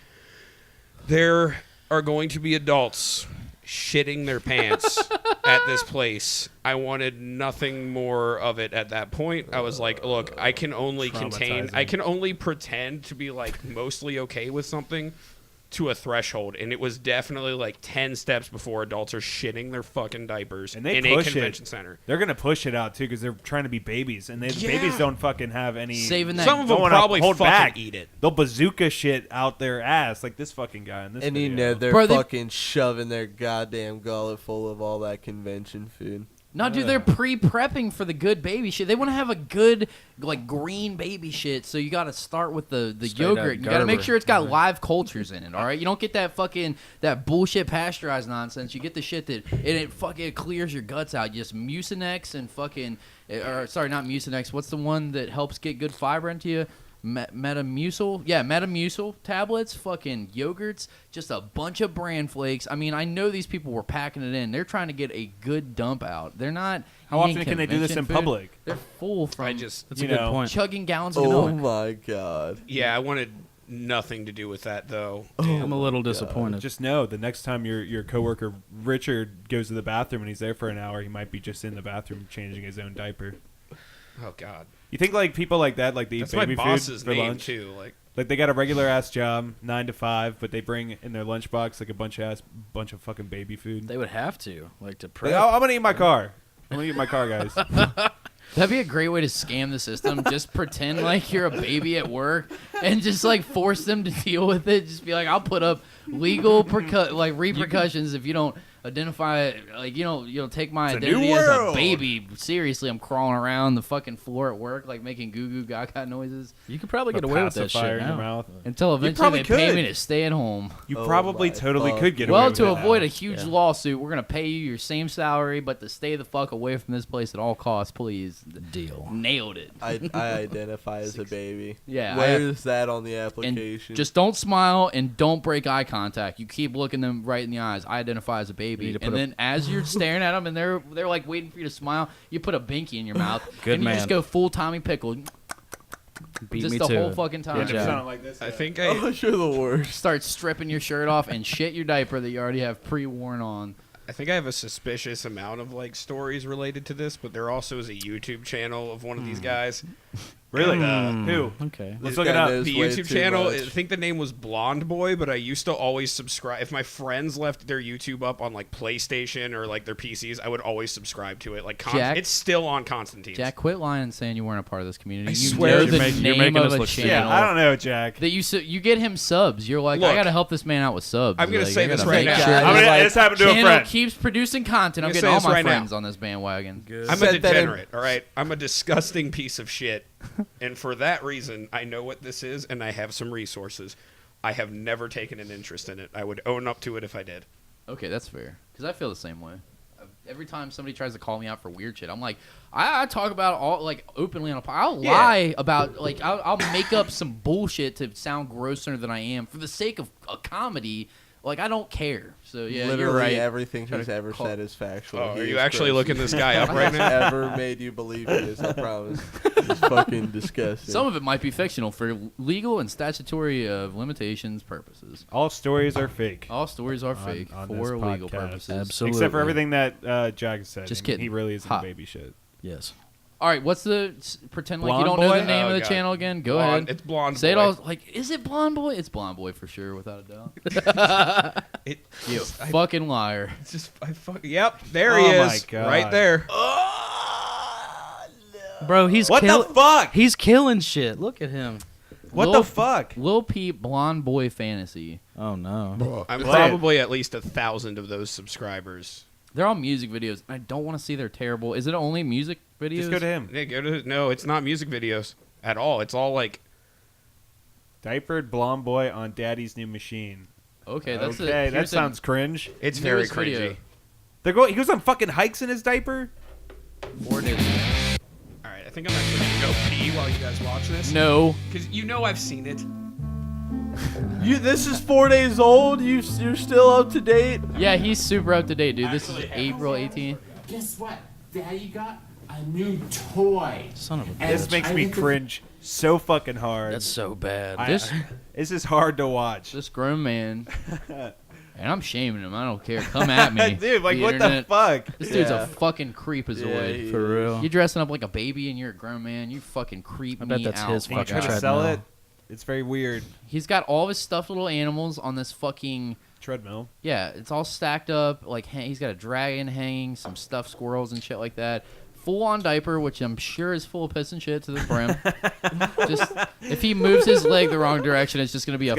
There are going to be adults shitting their pants at this place. I wanted nothing more of it at that point. I was like, look, I can only pretend to be like mostly okay with something to a threshold, and it was definitely like 10 steps before adults are shitting their fucking diapers And they in a push convention it. center. They're gonna push it out too because they're trying to be babies, and babies don't fucking have any. Saving that. Some of them don't wanna probably hold fucking back. eat it. They'll bazooka shit out their ass like this fucking guy in this And video. you know they're Bro, they- fucking shoving their goddamn gullet full of all that convention food. No, dude, they're pre-prepping for the good baby shit. They want to have a good, like, green baby shit, so you got to start with the Straight yogurt. up You got to make Gerber. sure it's got live cultures in it, all right? You don't get that bullshit pasteurized nonsense. You get the shit that, it clears your guts out. Just Mucinex and fucking, or sorry, not Mucinex. What's the one that helps get good fiber into you? Metamucil? Yeah, Metamucil tablets, fucking yogurts, just a bunch of bran flakes. I mean, I know these people were packing it in. They're trying to get a good dump out. They're not. How eating often can they do this in convention food. public? They're full from That's You a good know. point. chugging gallons of Oh milk. my god. Yeah, I wanted nothing to do with that though. I'm a little disappointed. Just know the next time your coworker Richard goes to the bathroom and he's there for an hour, he might be just in the bathroom changing his own diaper. Oh God, You think like people like that, like they eat that's my baby boss's food for name lunch? too. Like They got a regular ass job, 9 to 5, but they bring in their lunchbox like a bunch of fucking baby food. They would have to, like, to Like, prep. oh, I'm gonna eat my car. I'm gonna eat my car, guys. That'd be a great way to scam the system. Just pretend like you're a baby at work and just like force them to deal with it. Just be like, I'll put up legal repercussions if you don't identify, like, you don't take my It's a new identity as a world. baby seriously. I'm crawling around the fucking floor at work like making goo goo gaga noises You could probably A get away with that pacifier shit in your now. mouth. until eventually probably they pay could. me to stay at home. You Oh probably my totally fuck. could get away Well, with to it avoid now. a huge Yeah. lawsuit, we're gonna pay you your same salary, but to stay the fuck away from this place at all costs, please. Deal. Nailed it. I identify as a baby. Yeah, Where's that on the And application? just don't smile and don't break eye contact. You keep looking them right in the eyes. I identify as a You baby, need to put and a- then as you're staring at them and they're like waiting for you to smile, you put a binky in your mouth. Good and you man. just go full Tommy Pickle. Beat just me the to whole it. fucking time. Good It job. sounded like this. I think oh, you're the worst. Start stripping your shirt off and shit your diaper that you already have pre-worn on. I think I have a suspicious amount of like stories related to this, but there also is a YouTube channel of one of these guys. Really? And, Who? Okay. Let's This look it guy up. knows the way YouTube too channel, much. I think the name was Blonde Boy, but I used to always subscribe. If my friends left their YouTube up on like PlayStation or like their PCs, I would always subscribe to it. Like Jack? it's still on Constantine. Jack, quit lying and saying you weren't a part of this community. I You swear know you're the making- you're name making of us a look channel. stupid. Yeah, I don't know, Jack. That you get him subs. You're like, Look, I gotta help this man out with subs. I'm gonna Like, say I this gotta right make now. sure I mean, this this happened to a channel friend. keeps producing content. I'm I'm getting gonna all say my this right friends now. on this bandwagon. I'm a Set that in- degenerate, all right? I'm a disgusting piece of shit. And for that reason, I know what this is, and I have some resources. I have never taken an interest in it. I would own up to it if I did. Okay, that's fair. Because I feel the same way. Every time somebody tries to call me out for weird shit, I'm like, I talk about it all like openly on a. I'll Yeah. lie about like I'll make up some bullshit to sound grosser than I am for the sake of a comedy. Like I don't care. So yeah, Literally you're right. everything Try he's to ever call- said is factual. Oh, He are you is actually gross. looking this guy up right He's now? ever made you believe he is, I promise. It's fucking disgusting. Some of it might be fictional for legal and statutory limitations purposes. All stories are fake. All stories are fake on for this legal podcast. purposes. Absolutely. Except for everything that Jack said. Just and kidding. He really isn't Ha. baby shit. Yes. All right, what's the pretend like you Blonde don't know Boy? the name Oh, of the God. channel again? Go Blonde- ahead. It's Blonde Say it Boy. all like, is it Blonde Boy? It's Blonde Boy for sure, without a doubt. It, You I, fucking liar. it's just, yep, there he Oh is. my God. Right there. Bro, he's What the fuck? He's killing shit. Look at him. What Lil- the fuck? Lil Peep Blonde Boy Fantasy. Oh no. I'm Play probably at least 1,000 of those subscribers. They're all music videos. I don't want to see their terrible. Is it only music videos? Just go to him. Nick, no, it's not music videos at all. It's all like Diapered blonde boy on daddy's new machine. Okay, that's okay, that here's sounds cringe. it's very newest video. cringy. He goes on fucking hikes in his diaper. 4 days. All right, I think I'm actually gonna go pee while you guys watch this. No. Because you know I've seen it. This is 4 days old. You're still up to date. Yeah, he's super up to date, dude. This is Actually, April 18th. Guess what? Daddy got a new toy. Son of a And This makes I me get to- cringe so fucking hard. That's so bad. This is hard to watch. This grown man, and I'm shaming him. I don't care. Come at me, Dude, like, the what internet. the fuck? This dude's Yeah. a fucking creepazoid. he For real. You dressing up like a baby and you're a grown man. You fucking creep I me bet that's out. his And you fucking try to sell treadmill. it. It's very weird. He's got all of his stuffed little animals on this fucking. Treadmill. Yeah, it's all stacked up. Like he's got a dragon hanging, some stuffed squirrels and shit like that. Full on diaper, which I'm sure is full of piss and shit to the brim. Just if he moves his leg the wrong direction, it's just gonna be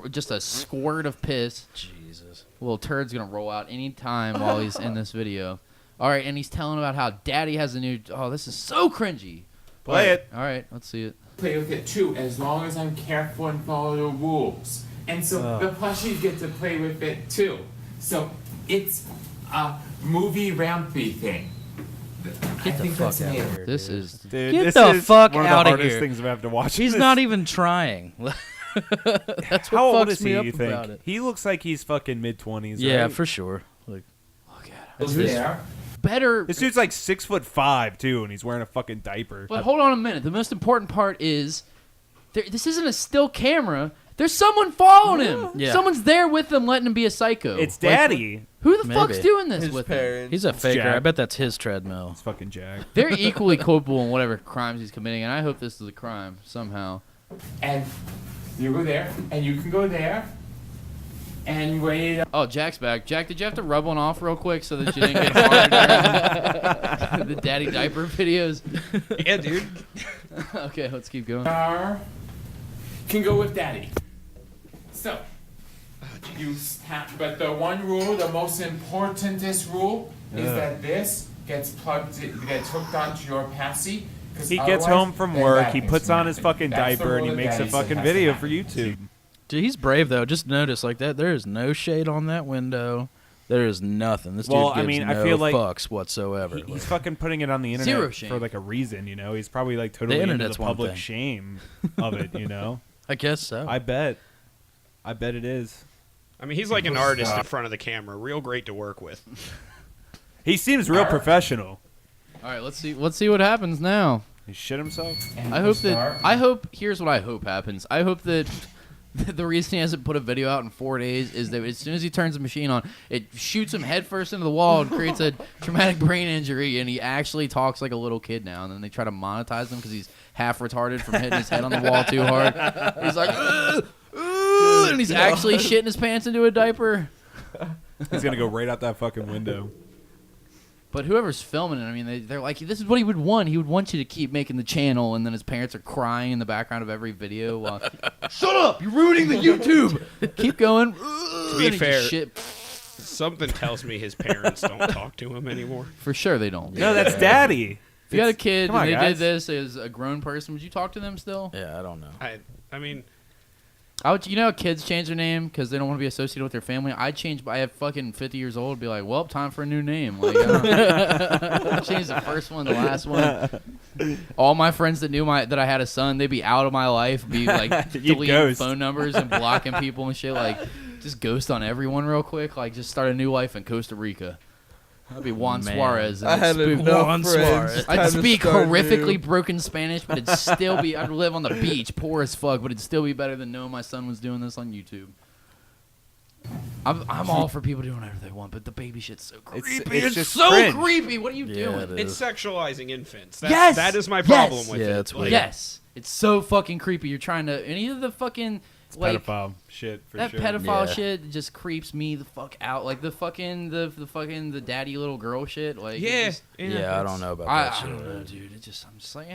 just a squirt of piss. Jesus. Little turd's gonna roll out any time while he's in this video. All right, and he's telling about how Daddy has a new. Oh, this is so cringy. Play it. All right, let's see it. Play with it too, as long as I'm careful and follow the rules. And so the plushies get to play with it too. So it's a movie rampy thing. Get the fuck out of here. This dude. is. Dude, Get this the is fuck one of outta the hardest here. things I have to watch. He's This- not even trying. That's what How old fucks is me he, up you think? about it. He looks like he's fucking mid-20s, Yeah, right? for sure. Like, Look at Over This- there. Better. This dude's like 6'5" too, and he's wearing a fucking diaper. But hold on a minute. The most important part is, this isn't a still camera. There's someone following him. Yeah. Someone's there with him, letting him be a psycho. It's Like, Daddy. who the Maybe. fuck's doing this His with him? parents. he's a faker. Jack. I bet that's his treadmill. It's fucking Jack. They're equally culpable in whatever crimes he's committing, and I hope this is a crime somehow. And you go there, and you can go there, and wait. Oh, Jack's back. Jack, did you have to rub one off real quick so that you didn't get hard during the daddy diaper videos? Yeah, dude. Okay, let's keep going. Can go with Daddy. So, you have, but the one rule, the most importantest rule, is that this gets gets hooked onto your passy. He gets home from work, he puts on his fucking diaper, and he makes a fucking video for YouTube. Dude, he's brave though. Just notice like that. There is no shade on that window. There is nothing. This Well, dude I gives mean, I no feel like fucks whatsoever. He's fucking putting it on the internet Zero shame. for like a reason, you know? He's probably like totally into the internet's one public thing. shame of it, you know? I guess so. I bet it is. I mean, he's like an artist in front of the camera. Real great to work with. He seems real professional. All right, let's see. Let's see what happens now. He shit himself? I hope that. I hope. Here's what I hope happens. I hope that the reason he hasn't put a video out in 4 days is that as soon as he turns the machine on, it shoots him headfirst into the wall and creates a traumatic brain injury, and he actually talks like a little kid now. And then they try to monetize him because he's half retarded from hitting his head on the wall too hard. He's like, "Ugh, ugh," and he's actually shitting his pants into a diaper. He's going to go right out that fucking window. But whoever's filming it, I mean, they're like, this is what he would want. He would want you to keep making the channel, and then his parents are crying in the background of every video. While, shut up! You're ruining the YouTube. Keep going. To be fair, something tells me his parents don't talk to him anymore. For sure they don't. No, that's Daddy. If you had a kid Come on, and they guys. did this as a grown person, would you talk to them still? Yeah, I don't know. I mean, I would. You know, how kids change their name because they don't want to be associated with their family. I'd change. I have fucking 50 years old. Be like, well, time for a new name. Like, I'd change the first one, the last one. All my friends that knew that I had a son, they'd be out of my life, be like You'd deleting ghost. phone numbers and blocking people and shit. Like, just ghost on everyone real quick. Like, just start a new life in Costa Rica. That'd be Juan Man. Suarez. And I I'd had spook- enough Juan friends. Suarez. Time I'd to speak start horrifically new. broken Spanish, but it'd still be. I'd live on the beach, poor as fuck, but it'd still be better than knowing my son was doing this on YouTube. I'm all for people doing whatever they want, but the baby shit's so creepy. it's It's just so cringe. creepy. What are you Yeah, doing? it it's is. sexualizing infants. Yes! That is my Yes! problem with Yeah, it. it's Like, weird. Yes, it's so fucking creepy. You're trying to any of the fucking like Pedophile shit, for that sure. pedophile Yeah. shit just creeps me the fuck out. Like the fucking the daddy little girl shit. Like it Yeah. just- Yeah, I don't know about I that shit. don't know, dude. It just I'm just like, I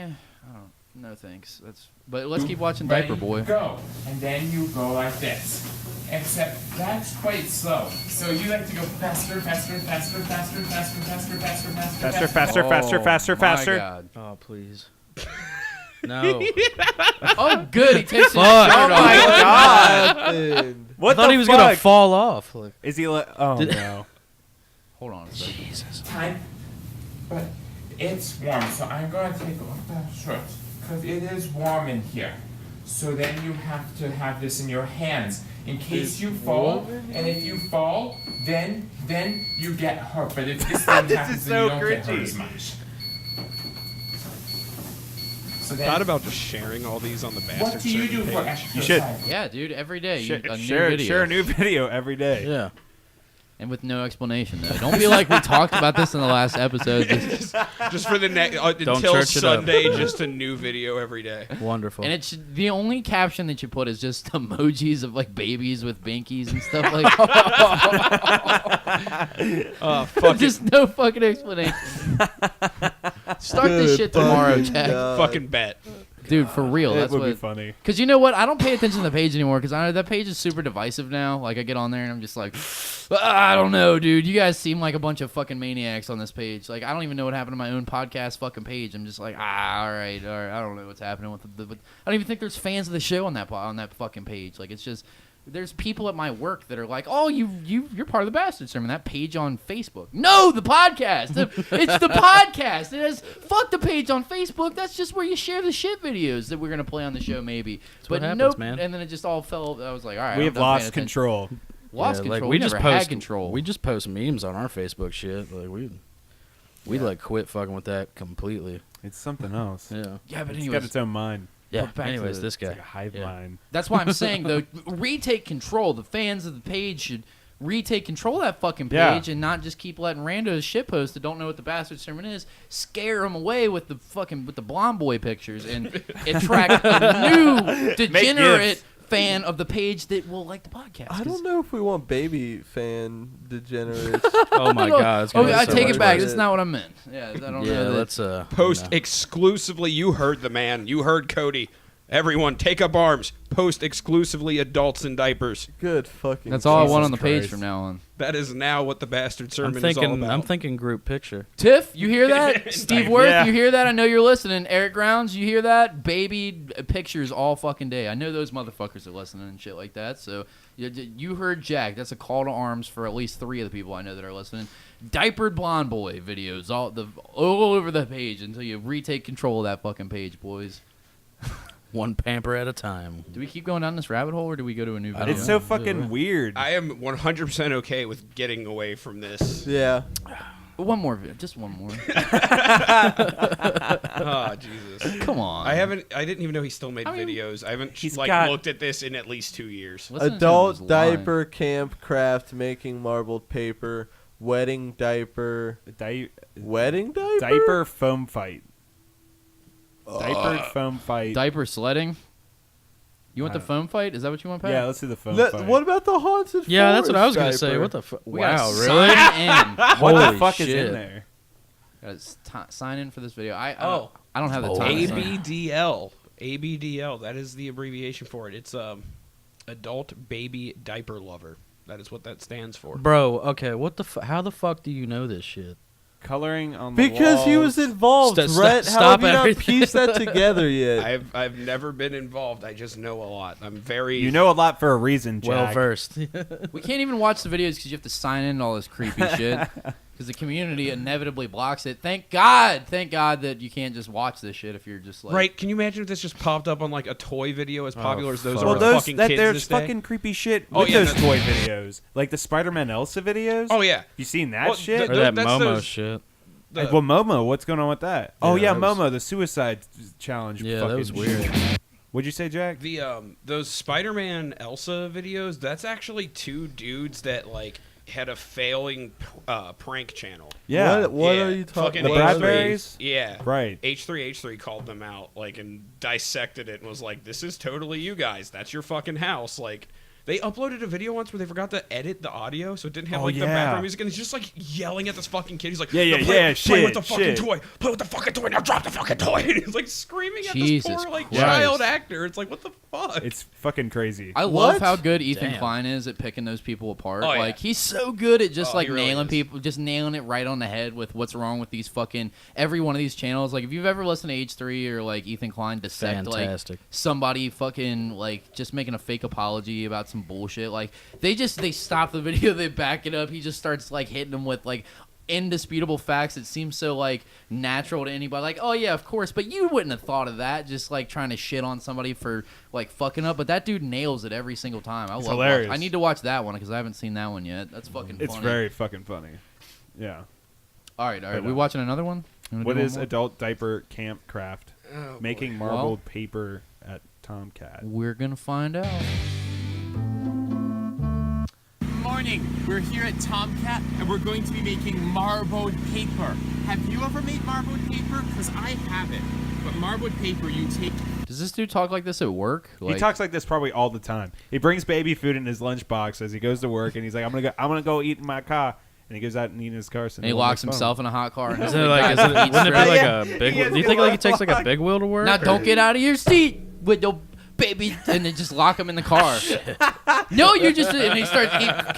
don't. No thanks. But let's keep watching Ready, Diaper Boy. Go, and then you go like this. Except that's quite slow. So you like to go faster, faster, faster, faster, faster, faster, faster, faster, Faster, faster, faster, Oh, faster. my God. Oh, please. No. Oh, good. He takes his Fuck. shirt Oh off. my God. Happened. What I thought the he was fuck? gonna fall off. Like, Is he like... Oh, Did- no. Hold on a second. Jesus. Time. But it's warm, so I'm going to take off that shirt because it is warm in here. So then you have to have this in your hands in case you fall, and if you fall, then you get hurt. But if this thing happens, then you don't get hurt as much. So then, Thought about just sharing all these on the bastard. what do you do page. for exercise? You should. Yeah, dude, every day a new Share video. a new video every day. Yeah. And with no explanation, though. Don't be like we talked about this in the last episode. Just for the next until church it up. Sunday, just a new video every day. Wonderful. And it's the only caption that you put is just emojis of like babies with binkies and stuff like that. Fuck Just no fucking explanation. Start this shit tomorrow, Jack. Fucking bet. Dude, for real. It That's would what. be funny. Because you know what? I don't pay attention to the page anymore because I know that page is super divisive now. Like, I get on there and I'm just like, I don't know, dude. You guys seem like a bunch of fucking maniacs on this page. Like, I don't even know what happened to my own podcast fucking page. I'm just like, all right. I don't know what's happening with the I don't even think there's fans of the show on that fucking page. Like, it's just... There's people at my work that are like, "Oh, you're part of the Bastard Sermon." That page on Facebook. No, the podcast. It's the podcast. It has fuck the page on Facebook. That's just where you share the shit videos that we're gonna play on the show, maybe. what happens, nope. man. And then it just all fell. I was like, all right, We I'm have done paying lost attention. control. Lost Yeah, control. like, we just just never had post control. We just post memes on our Facebook shit. Like we like quit fucking with that completely. It's something else. Yeah. yeah, but It's got anyways, its own mind. Yeah. back to Anyways, the- this It's guy. like a hive Yeah. mind. that's why I'm saying though, retake control. The fans of the page should retake control of that fucking Yeah. page and not just keep letting randos shitposts that don't know what the Bastard Sermon is scare them away with the blonde boy pictures and attract a new degenerate fan of the page that will like the podcast. I don't know if we want baby fan degenerates. Oh my god. It's Oh, gonna be I so take much it back. worse. That's not what I meant. Yeah, I don't Yeah, know. let's Post no. exclusively. You heard the man. You heard Cody. Everyone, take up arms. Post exclusively adults in diapers. Good fucking. That's all I want Jesus on the page Christ. from now on. That is now what the Bastard Sermon I'm is all thinking. about. I'm thinking group picture. Tiff, you hear that? Steve Diaper. Worth, Yeah. you hear that? I know you're listening. Eric Grounds, you hear that? Baby pictures all fucking day. I know those motherfuckers are listening and shit like that. So you heard Jack. That's a call to arms for at least 3 of the people I know that are listening. Diapered blonde boy videos all over the page until you retake control of that fucking page, boys. One pamper at a time. Do we keep going down this rabbit hole or do we go to a new video? It's so fucking weird. I am 100% okay with getting away from this. Yeah. One more video. Just one more. Oh, Jesus. Come on. I didn't even know he still made I mean, videos. I haven't he's like got- looked at this in at least 2 years. Listening to him Adult just lie. diaper camp craft making marbled paper. Wedding diaper. Wedding diaper. Diaper foam fight. Diapered foam fight. Diaper sledding. You want the foam fight? Is that what you want, Pat? Yeah, let's do the foam Le- fight. What about the haunted? Yeah, that's what I was gonna forest say. diaper? What the fuck? We Wow, gotta really? sign in. What the Holy fuck is shit. in there? Gotta sign in for this video. I don't have the Oh. time. to sign. ABDL. ABDL. That is the abbreviation for it. It's Adult Baby Diaper Lover. That is what that stands for. Bro, okay, how the fuck do you know this shit? Coloring on the Because he was walls. involved. Rhett, how stop have you not everything. pieced that together yet? I've never been involved. I just know a lot. I'm very. You know a lot for a reason, Jack. Well versed. We can't even watch the videos because you have to sign in to all this creepy shit. Because the community inevitably blocks it. Thank God that you can't just watch this shit if you're just like. Right? Can you imagine if this just popped up on like a toy video as popular as those fuck. are Well, with those fucking kids there's this day? fucking creepy shit Oh, with yeah, those that's- toy videos, like the Spider-Man Elsa videos. Oh yeah. You seen that Well, shit? or that that's Momo those- shit. The- Well, Momo, what's going on with that? Oh Yeah, yeah, that was- Momo, the suicide challenge. Yeah, that fucking was weird. shit. What'd you say, Jack? The those Spider-Man Elsa videos, that's actually 2 dudes that like had a failing prank channel. Yeah, What Yeah, are you talking fucking The about? Bradburys? Yeah. right. H3H3 called them out like and dissected it and was like, "This is totally you guys. That's your fucking house." Like they uploaded a video once where they forgot to edit the audio, so it didn't have Oh, like the yeah. background music, and he's just like yelling at this fucking kid. He's like, Yeah, "Now play shit, with the fucking shit. toy. Play with the fucking toy. Now drop the fucking toy." And he's like screaming at Jesus this poor like Christ. child actor. It's like, what the fuck? It's fucking crazy. I love What? how good Ethan Damn. Klein is at picking those people apart. Oh, yeah. Like he's so good at just Oh, like he really nailing is. people, just nailing it right on the head with what's wrong with these fucking every one of these channels. Like if you've ever listened to H3 or like Ethan Klein dissect Fantastic. like somebody fucking like just making a fake apology about some bullshit, like they stop the video, they back it up. He just starts like hitting them with like indisputable facts that seem so like natural to anybody. Like, oh yeah, of course, but you wouldn't have thought of that. Just like trying to shit on somebody for like fucking up. But that dude nails it every single time. I love hilarious. I need to watch that one because I haven't seen that one yet. That's fucking funny. It's very fucking funny. Yeah. All right. We watching another one? What is adult diaper camp craft? Oh, Making boy. marbled paper at Tomcat. We're gonna find out. Morning. We're here at Tomcat, and we're going to be making marbled paper. Have you ever made marbled paper? Because I haven't. But marbled paper, you take... Does this dude talk like this at work? He talks like this probably all the time. He brings baby food in his lunchbox as he goes to work, and he's like, "I'm gonna go eat in my car." And he goes out and eats in his car. And he locks himself in a hot car. And Isn't it like? Wouldn't it be like a big? Do you think like he takes like a big wheel to work? Now don't get out of your seat with your baby, and then just lock him in the car. No, you're just. And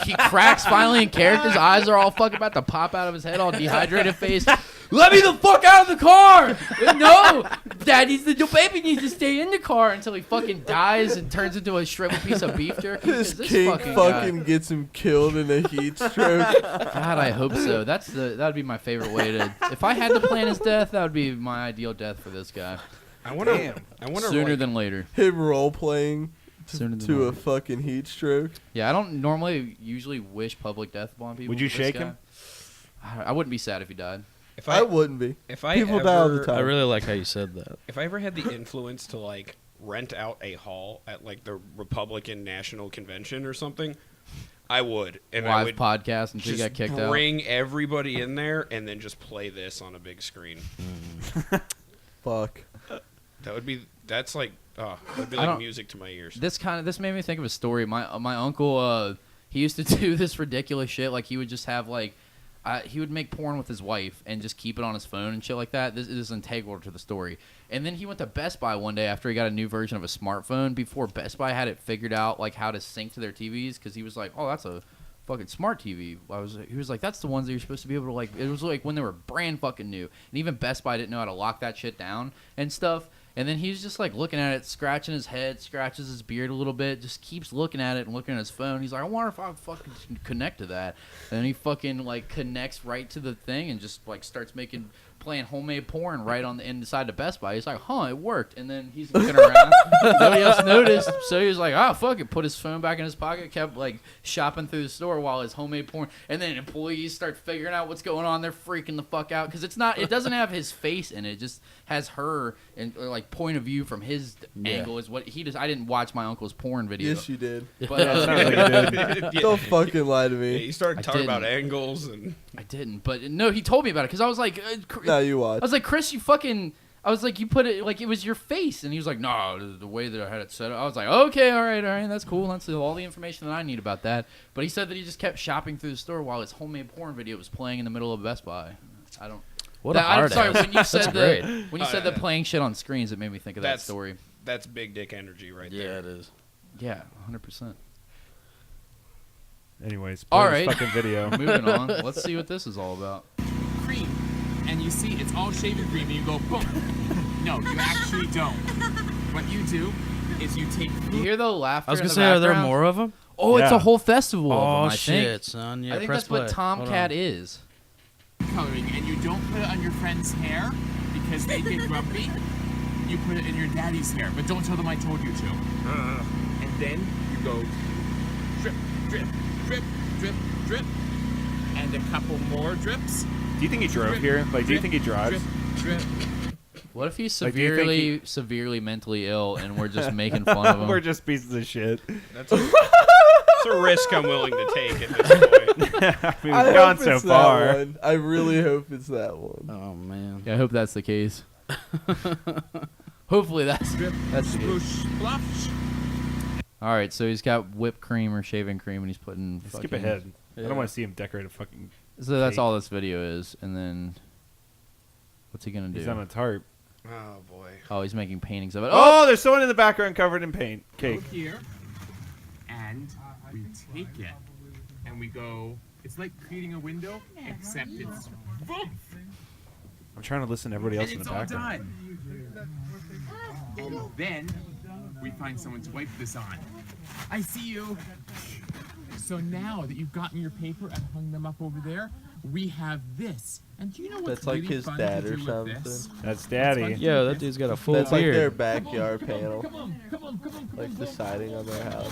he cracks finally in character. His eyes are all fucking about to pop out of his head, all dehydrated face. Let me the fuck out of the car! No, the baby needs to stay in the car until he fucking dies and turns into a shriveled piece of beef jerky. This This king fucking fucking gets him killed in a heat stroke. God, I hope so. That'd be my favorite way to. If I had to plan his death, that would be my ideal death for this guy. I wonder. Sooner like, than later. Him role playing Sooner than to a later. fucking heat stroke. Yeah, I don't normally usually wish public death upon people. Would you but this shake guy- him? I wouldn't be sad if he died. If I wouldn't be. If I People ever, die all the time. I really like how you said that. If I ever had the influence to like rent out a hall at like the Republican National Convention or something, I would. And I Live would podcast until you just got kicked out. bring everybody in there and then just play this on a big screen. Fuck. That'd be I like don't- music to my ears. This made me think of a story. My uncle, he used to do this ridiculous shit. Like he would just have like, he would make porn with his wife and just keep it on his phone and shit like that. This is integral to the story. And then he went to Best Buy one day after he got a new version of a smartphone. Before Best Buy had it figured out like how to sync to their TVs, because he was like, "Oh, that's a fucking smart TV." He was like, "That's the ones that you're supposed to be able to like." It was like when they were brand fucking new, and even Best Buy didn't know how to lock that shit down and stuff. And then he's just like looking at it, scratching his head, scratches his beard a little bit, just keeps looking at it and looking at his phone. He's like, "I wonder if I fucking can connect to that." And then he fucking like connects right to the thing and just like starts playing homemade porn right on the inside of Best Buy. He's like, "Huh, it worked." And then he's looking around. Nobody else noticed. So he was like, "Oh, fuck it." Put his phone back in his pocket, kept like shopping through the store while his homemade porn. And then employees start figuring out what's going on. They're freaking the fuck out because it doesn't have his face in it. It just has her and like point of view from his angle is what he does. I didn't watch my uncle's porn video. Yes, you did. But Yeah. Don't fucking lie to Yeah, me. you started I talking about didn't. angles and I didn't. But no, he told me about it because I was like, No, you I watch. was like, "Chris, you fucking." I was like, "You put it like it was your face," and he was like, "No, the way that I had it set up." I was like, "Okay, all right, that's cool. That's all the information that I need about that." But he said that he just kept shopping through the store while his homemade porn video was playing in the middle of Best Buy. I don't. What a I'm hard sorry. ass. When you said great. when you said the playing shit on screens, it made me think of that That's- story. that's big dick energy right Yeah, there. it is. Yeah, 100%. Anyways, All play this right. fucking video. Moving on. Let's see what this is all about. cream, and you see it's all shaving cream, and you go boom. No, you actually don't. What you do is you take You hear the laughter? I was in gonna the say, are there background? more of them? Oh, it's Yeah. a whole festival of them, Oh I shit, think. son! Yeah, I think press that's what play. Hold Tomcat on. is. coloring, and you don't put it on your friend's hair because they get grumpy. You put it in your daddy's hair, but don't tell them I told you to. And then you go drip, drip, drip, drip, drip, and a couple more drips. Do you think he drove Drip, here? Like, do you drip, think he drives? Drip, drip. What if he's Like, do you think severely mentally ill and we're just making fun of him? We're just pieces of shit. That's a risk I'm willing to take at this point. I mean, I we've gone hope so it's far. that one. I really hope it's that one. Oh man. Yeah, I hope that's the case. Hopefully that's the case. Sploosh, splosh. All right, so he's got whipped cream or shaving cream, and he's putting. Skip fucking- ahead. I Yeah. don't want to see him decorate a fucking. So that's cake. all this video is, and then what's he gonna do? He's on a tarp. Oh boy. Oh, he's making paintings of it. Oh, there's someone in the background covered in paint. Go Cake. here, and we take it, and we go. It's like creating a window, except it's boom, I'm trying to listen to everybody else and in it's the all background. done. And then we find someone to wipe this on. I see you. So now that you've gotten your paper and hung them up over there, we have this. And do you know what's That's like really his fun dad to or do with something. this? That's daddy. Yo, that dude's got a full That's like their beard. backyard panel, Come on. like the siding on their house.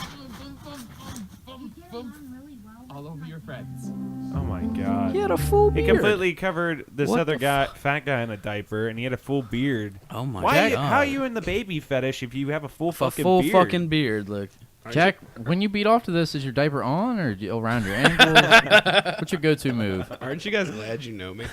All over your friends. Oh my god. He had a full He beard. completely covered this What other the guy, fat guy in a diaper, and he had a full beard. Oh my Why? god. How are you in the baby fetish if you have a full a fucking full beard? fucking beard? Look. Jack, when you beat off to this, is your diaper on or around your ankle? What's your go-to move? Aren't you guys glad you know me?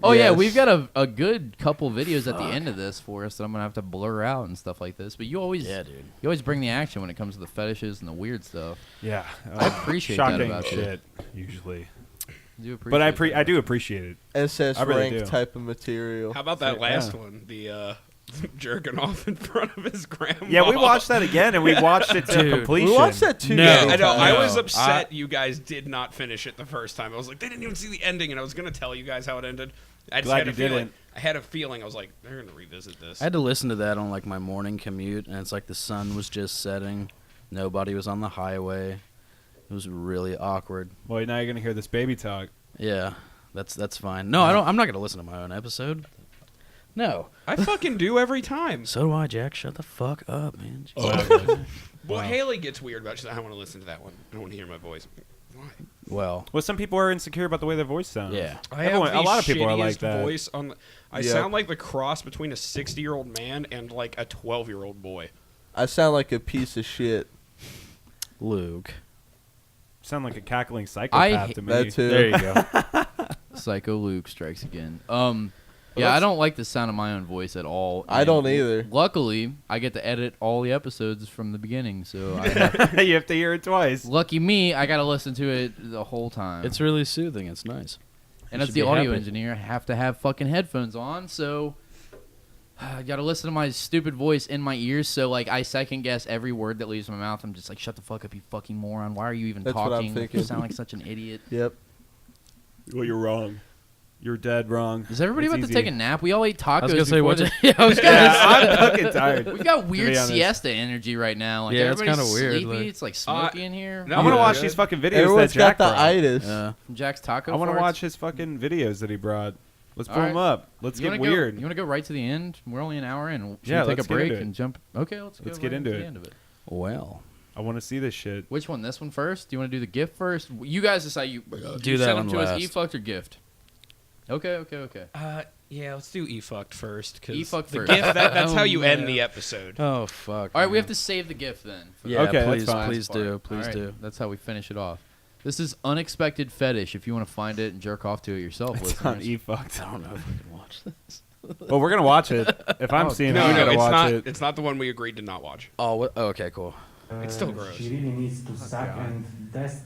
Oh yeah, Yes. we've got a good couple videos at the end of this for us that I'm gonna have to blur out and stuff like this. But you always dude. you always bring the action when it comes to the fetishes and the weird stuff. Yeah, I appreciate that shocking about you. shit usually. I do But I appreciate that. do appreciate it. SS I really rank do. type of material. How about that Yeah. last one? The jerking off in front of his grandma. Yeah, we watched that again, and we watched it to Dude, completion. We watched that too. No. many I know. I times. was upset you guys did not finish it the first time. I was like, they didn't even see the ending, and I was gonna tell you guys how it ended. I just Glad had a you feeling. didn't. I had a feeling. I was like, they're gonna revisit this. I had to listen to that on like my morning commute, and it's like the sun was just setting. Nobody was on the highway. It was really awkward. Well, now you're gonna hear this baby talk. Yeah, that's fine. No, I don't. I'm not gonna listen to my own episode. No. I fucking do every time. So do I, Jack. Shut the fuck up, man. Well, Haley gets weird about it. She's like, I don't want to listen to that one. I don't want to hear my voice. Why? Well, Well, some people are insecure about the way their voice sounds. yeah. I Everyone- have a the lot of people are like shittiest that. voice on. I Yep. sound like the cross between a 60-year-old man and like a 12-year-old boy. I sound like a piece of shit. Luke. Sound like a cackling psychopath to me. That too. There you go. Psycho Luke strikes again. Yeah, I don't like the sound of my own voice at all. I and don't either. Luckily, I get to edit all the episodes from the beginning, so You have to hear it twice. lucky me, I got to listen to it the whole time. It's really soothing. It's nice. and you as should the be audio happy. engineer, I have to have fucking headphones on, so I got to listen to my stupid voice in my ears. So like, I second guess every word that leaves my mouth. I'm just like, shut the fuck up, you fucking moron! Why are you even That's what I'm talking? thinking. You sound like such an idiot. Yep. Well, you're wrong. You're dead wrong. Is everybody It's about easy. to take a nap? We all ate tacos. I was gonna say before what? this. Yeah, I was gonna Yeah, say. I'm fucking tired. We've got be weird honest. siesta energy right now. Like Yeah, it's everybody's kinda weird, sleepy. like- It's like smoky in here. no, I want to Yeah. watch these fucking videos Everyone's that Jack got the brought. itis. From Jack's Taco. I want to farts. watch his fucking videos that he brought. Let's pull All them right. up. Let's You get wanna weird. Go, you want to go right to the end? We're only an hour in. Should Yeah, we take let's a get break into it. and jump? Okay, let's Let's go get right into to it. the end of it. Well, I want to see this shit. Which one? This one first? Do you want to do the gift first? You guys decide. You Do you that send one them to us. last. E-fucked or gift? Okay. Yeah, let's do e-fucked first. 'cause E-fucked the first. gift, that's how Oh, you man. end the episode. oh fuck. All right, we man. have to save the gift then. for the Yeah, Okay, that's please, fine. please part. do, please All right, do. That's how we finish it off. This is unexpected fetish. If you want to find it and jerk off to it yourself, It's on listeners. E-fucked. I don't know if I can watch this. Well, we're gonna watch it. If I'm Oh, seeing No, it, you no, gotta it's watch not. it. It's not the one we agreed to not watch. Oh, what? Oh, okay, cool. It's still gross. She really needs to suck, and that's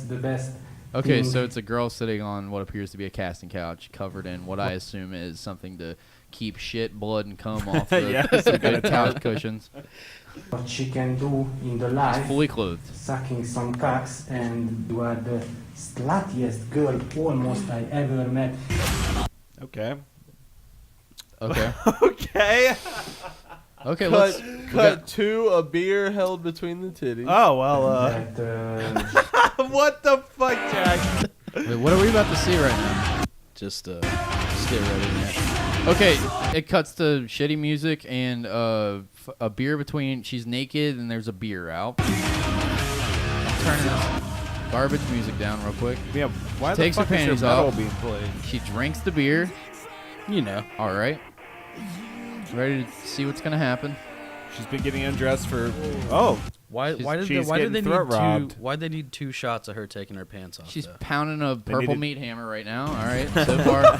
the best. Okay, thing. so it's a girl sitting on what appears to be a casting couch, covered in what I assume is something to keep shit, blood, and cum off the Yeah, some good couch cushions. What she can do in the She's life, fully clothed. sucking some cocks, and you are the sluttiest girl almost I ever met. Okay. Okay. Okay. Okay, Cut, let's. cut to a beer held between the titties. Oh well. That, What the fuck, Jack? Wait, what are we about to see right now? Just get ready, man. Okay, it cuts to shitty music and a beer between. She's naked and there's a beer out. Turning this garbage music down real quick. Yeah. Why Takes the her fuck is panties your metal off. being played? She drinks the beer. You know. All right. Ready to see what's gonna happen? She's been getting undressed for. Oh. Why? She's- Why did they? she's Why did they getting need throat robbed. two? Why they need two shots of her taking her pants off? She's though? pounding a purple needed- meat hammer right now. All right, so far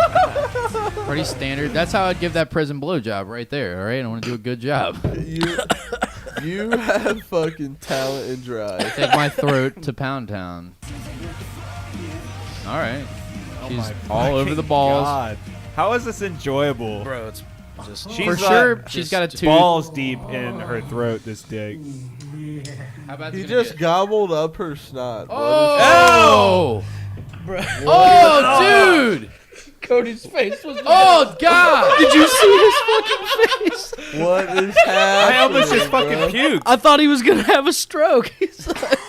pretty standard. That's how I'd give that prison blowjob right there. All right, I want to do a good job. You have fucking talent and drive. Take my throat to Pound Town. All right, she's my all over fucking the balls. God. How is this enjoyable? Bro, it's just. She's For like sure, she's got a just tooth. balls deep in her throat. This dick. How about He it's gonna just get- gobbled up her snot. Oh! Oh, dude! Cody's face was. Oh, God! Did you see his fucking face? What is happening? I almost just fucking bro? puked. I thought he was gonna have a stroke. He's like,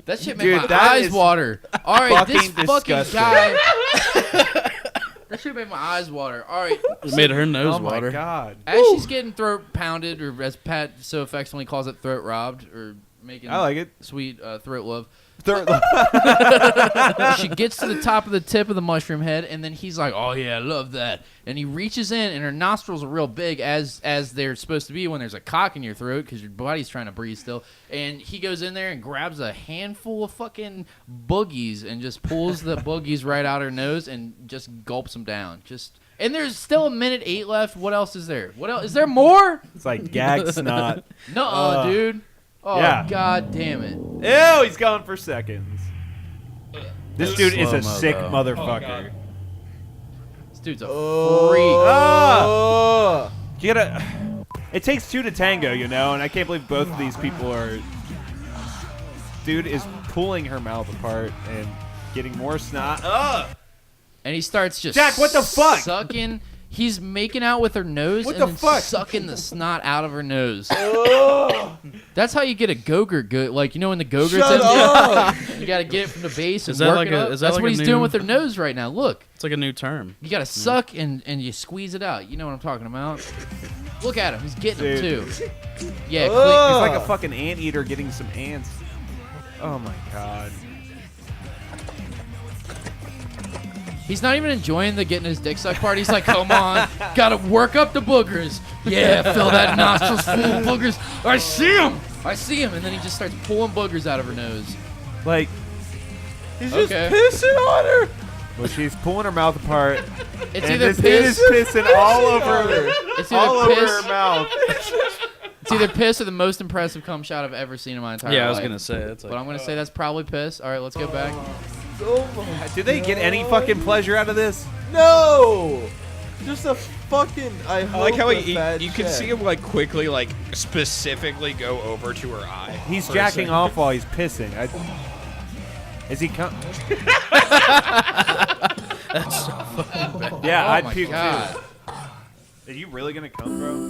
That shit made Dude, my that eyes is water. All right, this fucking fucking disgusting. guy. That shit made my eyes water. All right. It made her nose Oh my water. god. As she's getting throat pounded, or as Pat so affectionately calls it, throat robbed, or making I like it. sweet throat love. Third, She gets to the top of the tip of the mushroom head, and then he's like, "Oh yeah, I love that." And he reaches in, and her nostrils are real big, as they're supposed to be when there's a cock in your throat, because your body's trying to breathe still. And he goes in there and grabs a handful of fucking boogies and just pulls the boogies right out her nose and just gulps them down. And there's still 1:08 left. What else is there? What else is there? More? it's like gag snot. Nuh-uh, dude. Oh yeah. god damn it. Ew, he's gone for seconds. This dude is a Slow-mo, sick though. motherfucker. This dude's a Ah! You gotta. It takes two to tango, you know, and I can't believe both of these people are. Dude is pulling her mouth apart and getting more snot. Ugh! And he starts just Jack, what the fuck? Sucking. He's making out with her nose What and the then fuck? sucking the snot out of her nose. That's how you get a Go-Gurt good. Like, you know when the Go-Gurt's Shut up. you got to get it from the base and Is that work like it a- up. is that That's like what a he's new- doing with her nose right now. Look. It's like a new term. You got to suck and you squeeze it out. You know what I'm talking about? Look at him. He's getting them too. Yeah, He's cle- like a fucking anteater getting some ants. Oh my god. he's not even enjoying the getting his dick sucked part. He's like, come on. Got to work up the boogers. Yeah, fill that nostrils full of boogers. I see him. I see him. And then he just starts pulling boogers out of her nose. Like, He's just Okay. pissing on her. well, she's pulling her mouth apart, It's and either this dude is piss. pissing all over her, It's all either over piss. her mouth. It's either piss or the most impressive cum shot I've ever seen in my entire life. Yeah, I was gonna say it's like. But I'm gonna say that's probably piss. All right, let's go back. Do they get any fucking pleasure out of this? No. Just a fucking. I I like how a you bad can check. see him like quickly, like specifically go over to her eye. He's for a jacking second. off while he's pissing. Is he come? Yeah, Oh I'd my puke god. too. Are you really gonna come, bro?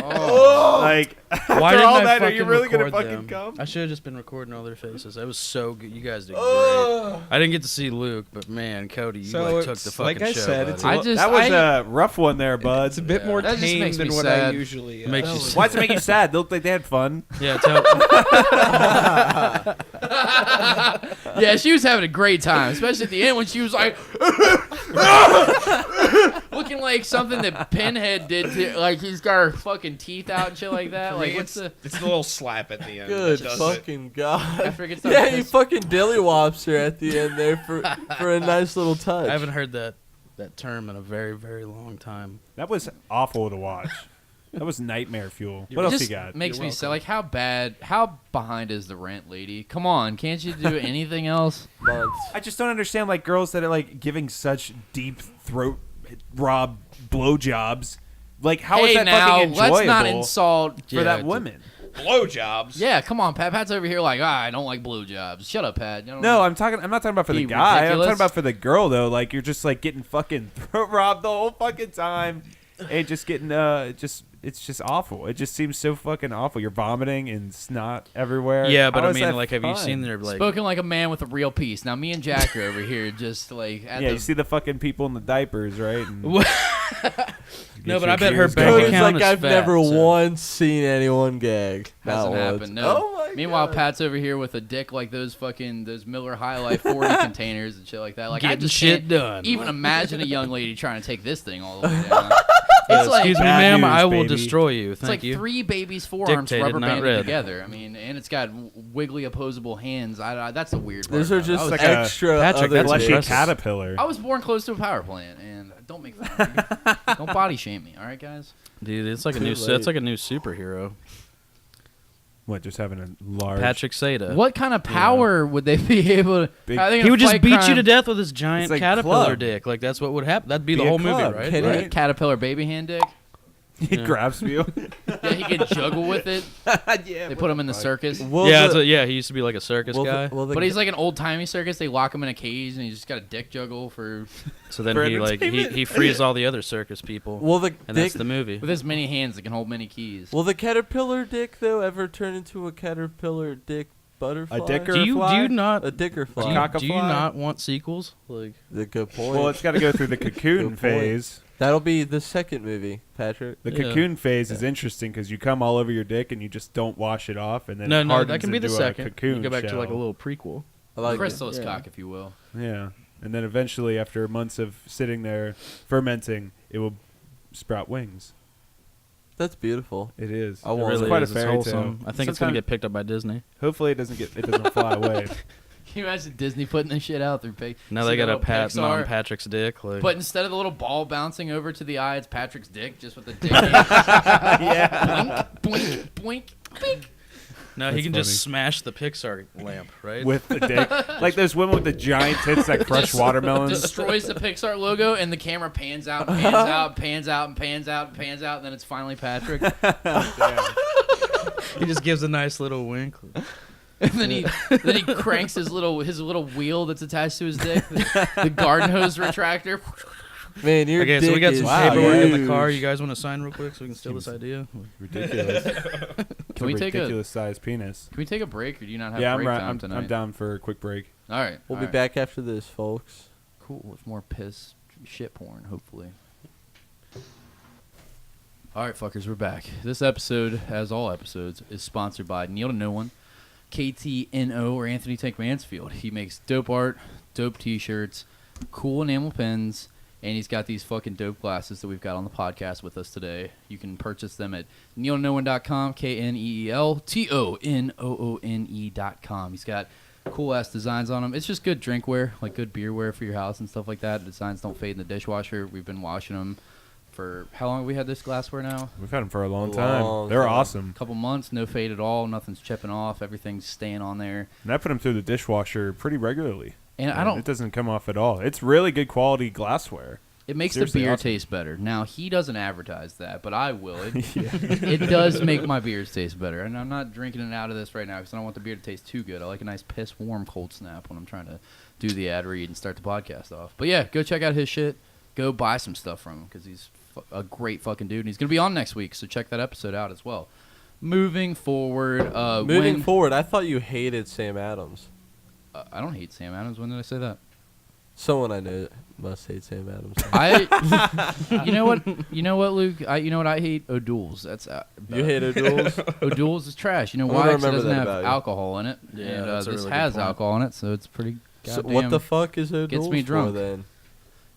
Oh. Like, Why after didn't all I that, are fucking you really gonna record fucking them? come? I should have just been recording all their faces. That was so good. You guys did great. I didn't get to see Luke, but man, Cody, you So like took it's- the fucking like I show. said, buddy. it's I just That was I, a rough one there, bud. It's a bit more That just tame makes than me what sad. I usually. Makes you Why does it make you sad? They look like they had fun. yeah. Tell, yeah, she was having a great time, especially at the end when she was like looking like something that Pinhead did to, like he's got her fucking teeth out and shit like that. Like what's the It's the little slap at the end. Good that does fucking god. after it gets done Yeah, he piss- fucking dilly-wops her at the end there for a nice little touch. I haven't heard that term in a very very long time. That was awful to watch. That was nightmare fuel. What It else you just got? makes me sad. Like how behind is the rent, lady? Come on, can't you do anything else? Months. I just don't understand like girls that are like giving such deep throat rob blowjobs. Like how is hey that now, fucking enjoyable let's not insult. for Yeah, that dude. woman? Blowjobs. Yeah, come on, Pat. Pat's over here like, I don't like blowjobs. Shut up, Pat. You don't- No, I'm not talking about for the Be guy. I'm ridiculous. talking about for the girl though. Like you're just like getting fucking throat robbed the whole fucking time, and just getting it's just awful. It just seems so fucking awful. You're vomiting and snot everywhere. Yeah, but How I is mean, that like, have you fun? seen their like? Spoken like a man with a real piece. Now, me and Jack are over here just like at Yeah, the you see the fucking people in the diapers, right? And No, get but your I bet her gears bank going. Cody's account like, is I've fat, never so- once seen anyone gag. hasn't Not once. happened. No. Oh my Meanwhile, God. Pat's over here with a dick like those Miller High Life 40 containers and shit like that. Like I Getting just shit can't done. even imagine a young lady trying to take this thing all the way down. It's like Excuse me, Bad ma'am. news, I will baby. destroy you. it's Thank like you. 3 babies' forearms Dictated, rubber not banded read. together. I mean, and it's got wiggly opposable hands. That's a weird. Those part are about it. just like a- extra Patrick, other that's fleshy things. impressive. caterpillar. I was born close to a power plant, and don't make fun of me. Don't body shame me, all right, guys. Dude, it's like a Too new. late. It's like a new superhero. What? Just having a large Patrick Seta. What kind of power would they be able to? Big- how are they He gonna would just fight beat you crime? to death with his giant It's like caterpillar club. dick. Like that's what would happen. That'd be Be the a whole club. movie, right? Can Right? he- Caterpillar baby hand dick. He grabs you. Yeah, he could juggle with it. Yeah, They put him in the circus. Will Yeah, the- yeah. He used to be like a circus will the- guy. will the- But he's like an old timey circus. They lock him in a cage, and he's just got a dick juggle for So then For he like entertainment. he frees all the other circus people, will the and dick, that's the movie. with as many hands that can hold many keys. will the caterpillar dick though ever turn into a caterpillar dick butterfly. A dicker Do you fly? not A dicker do fly. you, cock- do you Cockafly? not want sequels? Like The good point. Well, it's got to go through the cocoon Good point. phase. That'll be the second movie, Patrick. The Yeah. cocoon phase is interesting because you come all over your dick and you just don't wash it off, and then no, it no, hardens that can be the into a second. cocoon You go back to like a shell. little prequel. I like it. Chrysalis Yeah. cock, if you will. Yeah, and then eventually, after months of sitting there fermenting, it will sprout wings. That's beautiful. It is. I It want It's really quite is. a It's fairy wholesome. tale. I think it's gonna Sometime- get picked up by Disney. Hopefully, it doesn't fly away. Can you imagine Disney putting this shit out through pig? Now See they the got a little pat Pixar? on Patrick's dick. Like, But instead of the little ball bouncing over to the eye, it's Patrick's dick, just with the dick. Yeah. Boink, boink, boink. no, That's he can just funny. smash the Pixar lamp, right? With the dick, like those women with the giant tits that crush Just watermelons. Destroys the Pixar logo, and the camera pans out, and pans out, pans out, and pans out, and pans out, and then it's finally Patrick. Damn. He just gives a nice little wink. And then he cranks his little wheel that's attached to his dick, the garden hose retractor. Man, your Okay, dick so we got is some paperwork in the huge. car. You guys want to sign real quick so we can steal this Seems- idea? Ridiculous. Can we take a ridiculous sized penis? Can we take a break, or do you not have Yeah, break time I'm tonight? down for a quick break. All right, We'll all be right. back after this, folks. Cool. With more piss shit porn, hopefully. All right, fuckers, we're back. This episode, as all episodes, is sponsored by Kneel to No One, KTNO, or Anthony Tank Mansfield. He makes dope art, dope T-shirts, cool enamel pens, and he's got these fucking dope glasses that we've got on the podcast with us today. You can purchase them at kneeltonoone.com, KNEELTONOONE.com. He's got cool-ass designs on them. It's just good drinkware, like good beerware for your house and stuff like that. The designs don't fade in the dishwasher. We've been washing them for how long have we had this glassware now? We've had them for a long A time. long They're time. awesome. A couple months, no fade at all. Nothing's chipping off. Everything's staying on there. And I put them through the dishwasher pretty regularly. And I It don't. doesn't come off at all. It's really good quality glassware. It makes the seriously beer awesome. taste better. Now he doesn't advertise that, but I will. It, Yeah. it does make my beers taste better, and I'm not drinking it out of this right now because I don't want the beer to taste too good. I like a nice piss warm cold snap when I'm trying to do the ad read and start the podcast off. But yeah, go check out his shit. Go buy some stuff from him because he's a great fucking dude, and he's gonna be on next week. So check that episode out as well. Moving forward, Moving forward, I thought you hated Sam Adams. I don't hate Sam Adams. When did I say that? Someone I know must hate Sam Adams. You know what? You know what, Luke? You know what I hate? O'Doul's. That's You hate O'Doul's? O'Doul's is trash. You know I'm why? gonna 'Cause it remember doesn't that have about you. alcohol in it. Yeah, and that's a this really good has point. alcohol in it, so it's pretty. So Goddamn. what the fuck is O'Doul's me drunk. for then?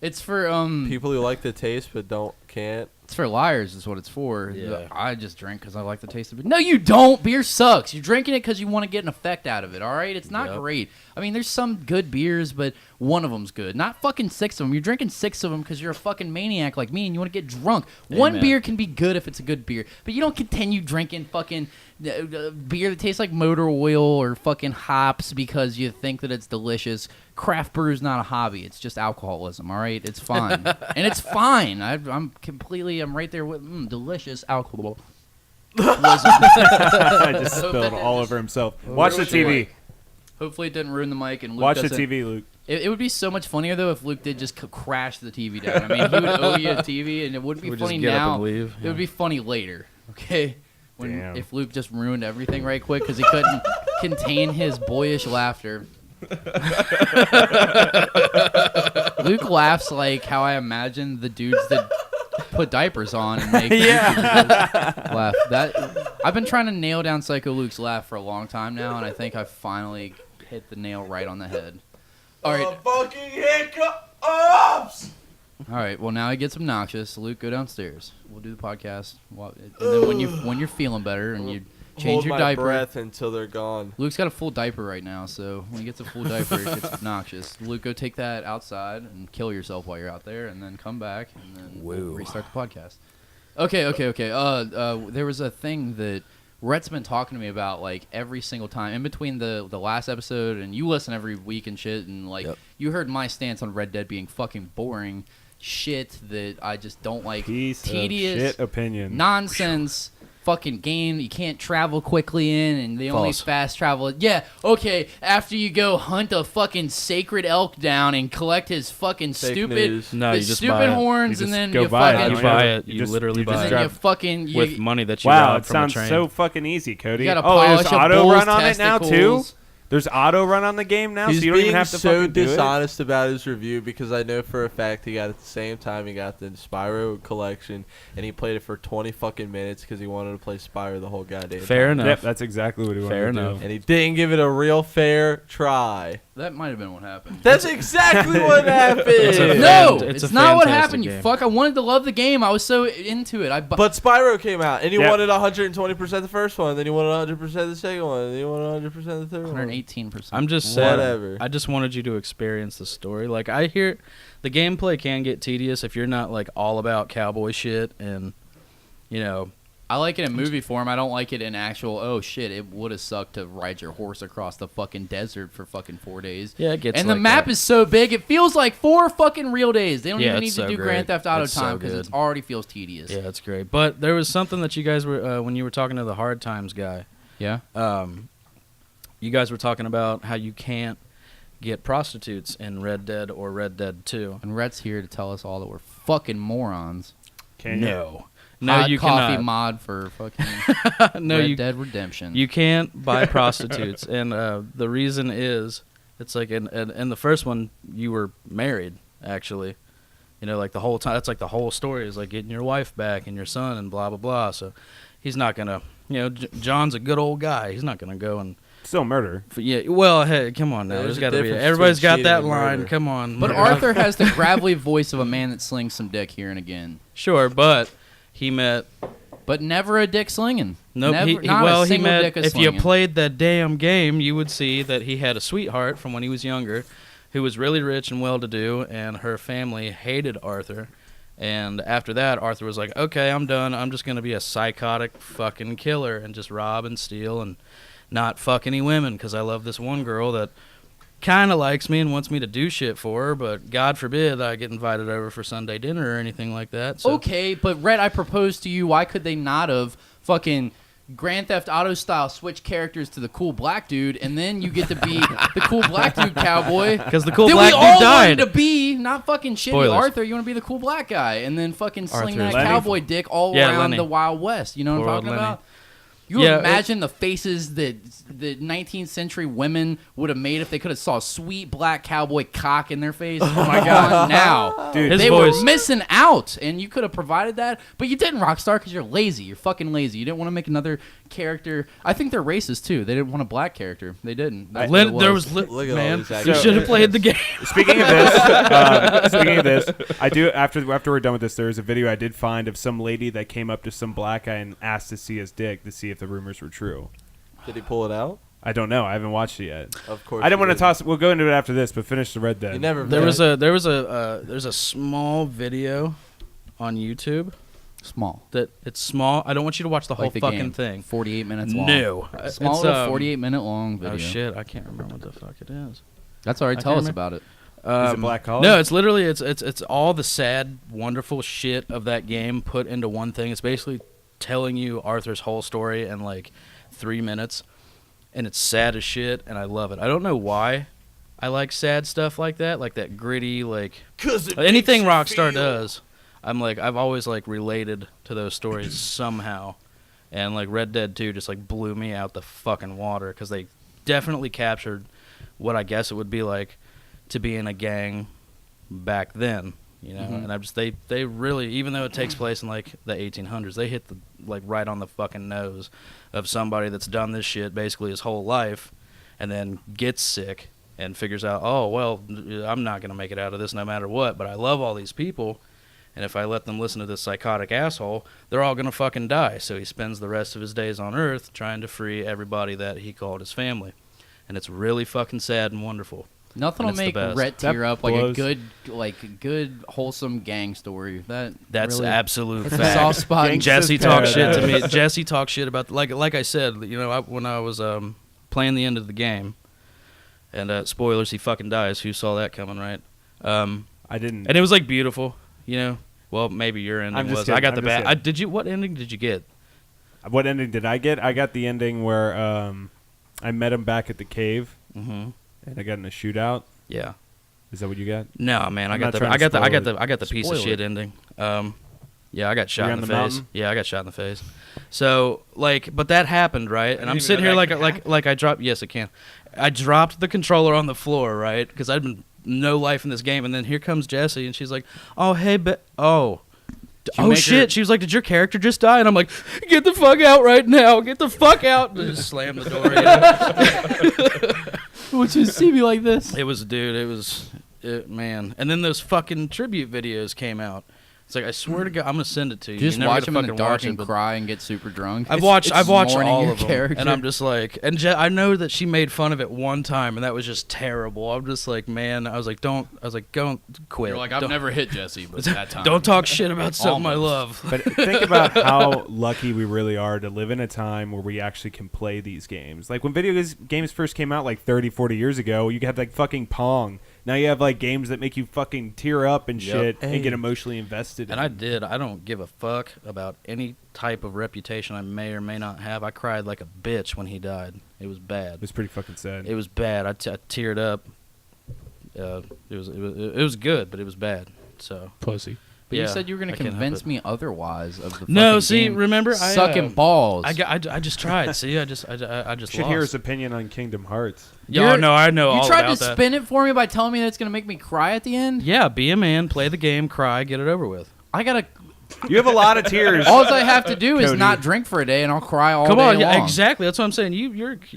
It's for People who like the taste but can't. It's for liars. Is what it's for. Yeah. I just drink because I like the taste of it. No, you don't. Beer sucks. You're drinking it because you want to get an effect out of it. All right, it's not Yep. great. I mean, there's some good beers, but one of them's good. Not fucking 6 of them. You're drinking 6 of them because you're a fucking maniac like me and you want to get drunk. One Amen. beer can be good if it's a good beer, but you don't continue drinking fucking beer that tastes like motor oil or fucking hops because you think that it's delicious. Craft brew is not a hobby. It's just alcoholism. All right, it's fine, and it's fine. I'm right there with delicious alcohol. I just So spilled that- all over himself. Watch the What it was TV. like. Hopefully, it didn't ruin the mic. And Luke Watch the doesn't- TV, Luke. It would be so much funnier though if Luke did just crash the TV down. I mean, he would owe you a TV, and it wouldn't be We just funny get up now. and leave. It would be funny later. Okay. Damn. If Luke just ruined everything right quick because he couldn't contain his boyish laughter. Luke laughs like how I imagine the dudes that put diapers on and make laugh. I've been trying to nail down Psycho Luke's laugh for a long time now, and I think I finally hit the nail right on the head. All right. Fucking hiccups! All right. Well, now it gets obnoxious. Luke, go downstairs. We'll do the podcast, and then when you're feeling better and you change Hold your my diaper. breath until they're gone. Luke's got a full diaper right now, so when he gets a full diaper, it gets obnoxious. Luke, go take that outside and kill yourself while you're out there, and then come back and then we'll restart the podcast. Okay. There was a thing that Rhett's been talking to me about like every single time in between the last episode, and you listen every week and shit, and like you heard my stance on Red Dead being fucking boring shit that I just don't like. Piece Tedious of shit opinion. nonsense fucking game you can't travel quickly in, and the only False. fast travel. Yeah, okay, after you go hunt a fucking sacred elk down and collect his fucking Fake stupid news. No, his you just stupid buy it. horns, You and just then go you buy it, fucking don't You buy it. You literally just buy and it. then you drive- fucking With money that you Wow, robbed it from a sounds train. so fucking easy, Cody. you gotta Oh, there's polish a auto bull's run on it now too. testicles. There's auto run on the game now, He's so you don't being even have to so fucking do it. dishonest about his review because I know for a fact he got at the same time he got the Spyro collection and he played it for 20 fucking minutes because he wanted to play Spyro the whole goddamn Fair time. enough. Yep, that's exactly what he wanted Fair to enough. do. And he didn't give it a real fair try. That might have been what happened. That's exactly what happened. No, It's it's a not what fantastic happened. You game. fuck! I wanted to love the game. I was so into it. But Spyro came out, and he Yep. wanted 120% the first one, then he wanted 100% the second one, and then he wanted 100% the third one. 118%. I'm just saying. Whatever. I just wanted you to experience the story. Like I hear, the gameplay can get tedious if you're not like all about cowboy shit, and you know. I like it in movie form. I don't like it in actual. Oh shit! It would have sucked to ride your horse across the fucking desert for fucking 4 days. Yeah, it gets. And like the map that. is so big, it feels like 4 fucking real days. They don't Yeah, even need it's to so do great. Grand Theft Auto It's so time because good. it already feels tedious. Yeah, it's great. But there was something that you guys were when you were talking to the Hard Times guy. Yeah. You guys were talking about how you can't get prostitutes in Red Dead or Red Dead 2. And Rhett's here to tell us all that we're fucking morons. Can you? No, Hot you coffee cannot. mod for fucking No, Red you Dead Redemption. You can't buy prostitutes, and the reason is it's like in the first one you were married actually, you know, like the whole time. That's like the whole story is like getting your wife back and your son and blah blah blah. So he's not gonna, you know, John's a good old guy. He's not gonna go and Still murder. yeah. Well, hey, come on now. There's There's a got to be. difference Everybody's between got cheating that and line. murder. Come on. But Arthur has the gravelly voice of a man that slings some dick here and again. Sure, but he met. But never a dick slinging. Nope. Never, He not a he single met. dick a If you slinging. played that damn game, you would see that he had a sweetheart from when he was younger, who was really rich and well-to-do, and her family hated Arthur. And after that, Arthur was like, "Okay, I'm done. I'm just gonna be a psychotic fucking killer and just rob and steal and not fuck any women because I love this one girl that kind of likes me and wants me to do shit for her, but God forbid I get invited over for Sunday dinner or anything like that." So. Okay, but Rhett, I proposed to you. Why could they not have fucking Grand Theft Auto style switch characters to the cool black dude, and then you get to be the cool black dude cowboy? Because the cool Then black we all dude died. wanted to be not fucking shitty Spoilers. Arthur. You want to be the cool black guy, and then fucking sling Arthur's that Lenny. cowboy dick all Yeah, around Lenny. the Wild West. You know what Poor I'm old talking Lenny. about? You Yeah, imagine the faces that the 19th century women would have made if they could have saw a sweet black cowboy cock in their face. Oh my god! Now, Dude, His they voice- were missing out, and you could have provided that, but you didn't, Rockstar, because you're lazy. You're fucking lazy. You didn't want to make another character. I think they're racist too. They didn't want a black character. They didn't. That's what it There was Look at all man. these You actors. should have played the game. Speaking of this, I do after we're done with this. There was a video I did find of some lady that came up to some black guy and asked to see his dick to see if the rumors were true. Did he pull it out? I don't know. I haven't watched it yet. Of course. I didn't he want to did. toss. We'll go into it after this, but finish the Red Dead. You never. There's a small video on YouTube small. that it's small. I don't want you to watch the whole Like the fucking game. thing. 48 minutes long. No, Small it's, little 48-minute long video. Oh shit, I can't remember what the fuck it is. That's all right. I Tell can't us remember. about it. Is it Black Collar? No, it's literally it's all the sad, wonderful shit of that game put into one thing. It's basically telling you Arthur's whole story in like 3 minutes, and it's sad as shit, and I love it. I don't know why I like sad stuff like that gritty, like anything Rockstar does. I've always like related to those stories somehow, and like Red Dead 2 just like blew me out the fucking water because they definitely captured what I guess it would be like to be in a gang back then, you know. Mhm. And I just they really, even though it takes place in like the 1800s, they hit the like right on the fucking nose of somebody that's done this shit basically his whole life, and then gets sick and figures out, oh well, I'm not gonna make it out of this no matter what. But I love all these people, and if I let them listen to this psychotic asshole, they're all gonna fucking die. So he spends the rest of his days on Earth trying to free everybody that he called his family, and it's really fucking sad and wonderful. Nothing And will it's make the best. Rhett That tear up like blows. a good wholesome gang story. That's really, absolute it's a fact. soft spot. in- Gangsta's Jesse talks shit to me. paradise. Jesse talks shit about like I said, you know, when I was playing the end of the game, and spoilers, he fucking dies. Who saw that coming, right? I didn't. And it was like beautiful, you know. Well, maybe your ending I'm just was. kidding, I got I'm the just bad. kidding. Did you? What ending did you get? What ending did I get? I got the ending where I met him back at the cave, Mm-hmm. and I got in a shootout. Yeah. Is that what you got? No, man. I'm not trying to I got spoil the piece of Spoil shit it. ending. Yeah, I got shot You're in on the the face. mountain? Yeah, I got shot in the face. So, like, but that happened, right? And I'm even sitting know here that can like I dropped. Yes, it can. I dropped the controller on the floor, right? Because I'd been no life in this game, and then here comes Jessie, and she's like, "Oh, hey, oh." Oh make shit! her- She was like, "Did your character just die?" And I'm like, "Get the fuck out right now! Get the fuck out!" And just slam the door. Would you see me like this? It was, dude. Man. And then those fucking tribute videos came out. It's like, I swear to God, I'm gonna send it to you. Just You're never watch gonna them in the fucking dark watch and it, but cry and get super drunk. I've watched mourning all your of them, character. and I'm just like, I know that she made fun of it one time, and that was just terrible. I'm just like, man, I was like, don't quit. You're like, I've Don't- never hit Jesse, but that time. Don't talk shit about something I love. But think about how lucky we really are to live in a time where we actually can play these games. Like when video games first came out like 30, 40 years ago, you could have like fucking Pong. Now you have like games that make you fucking tear up and shit and get emotionally invested. And I don't give a fuck about any type of reputation I may or may not have. I cried like a bitch when he died. It was bad. It was pretty fucking sad. It was bad. I teared up. It was good, but it was bad. So Pussy. But you said you were going I to can't convince help me otherwise of the No, fucking see, game. remember, sucking balls. I just tried. See, I just should hear his opinion on Kingdom Hearts. Yeah, no, I know You all tried about to that. spin it for me by telling me that it's going to make me cry at the end? Yeah, be a man, play the game, cry, get it over with. I got to... You have a lot of tears. All I have to do is Cody. not drink for a day, and I'll cry all Come day on, long. yeah, exactly. That's what I'm saying. You drink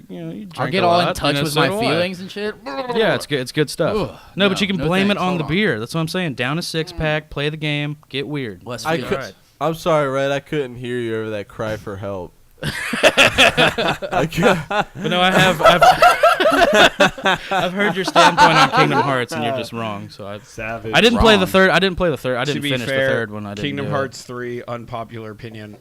I'll get a all lot, in touch with so my do I. feelings and shit. Yeah, it's good. It's good stuff. Ugh, no, but you can no blame thanks. it on Hold the on. beer. That's what I'm saying. Down a 6-pack, play the game, get weird. Less I feelings. could, I'm sorry, Red. I couldn't hear you over that cry for help. I could- But no, I've heard your standpoint on Kingdom Hearts, and you're just wrong. So Savage. I didn't play the Wrong. third. I didn't play the third. I To didn't be finish fair, the third one. I didn't Kingdom do Hearts 3, unpopular opinion.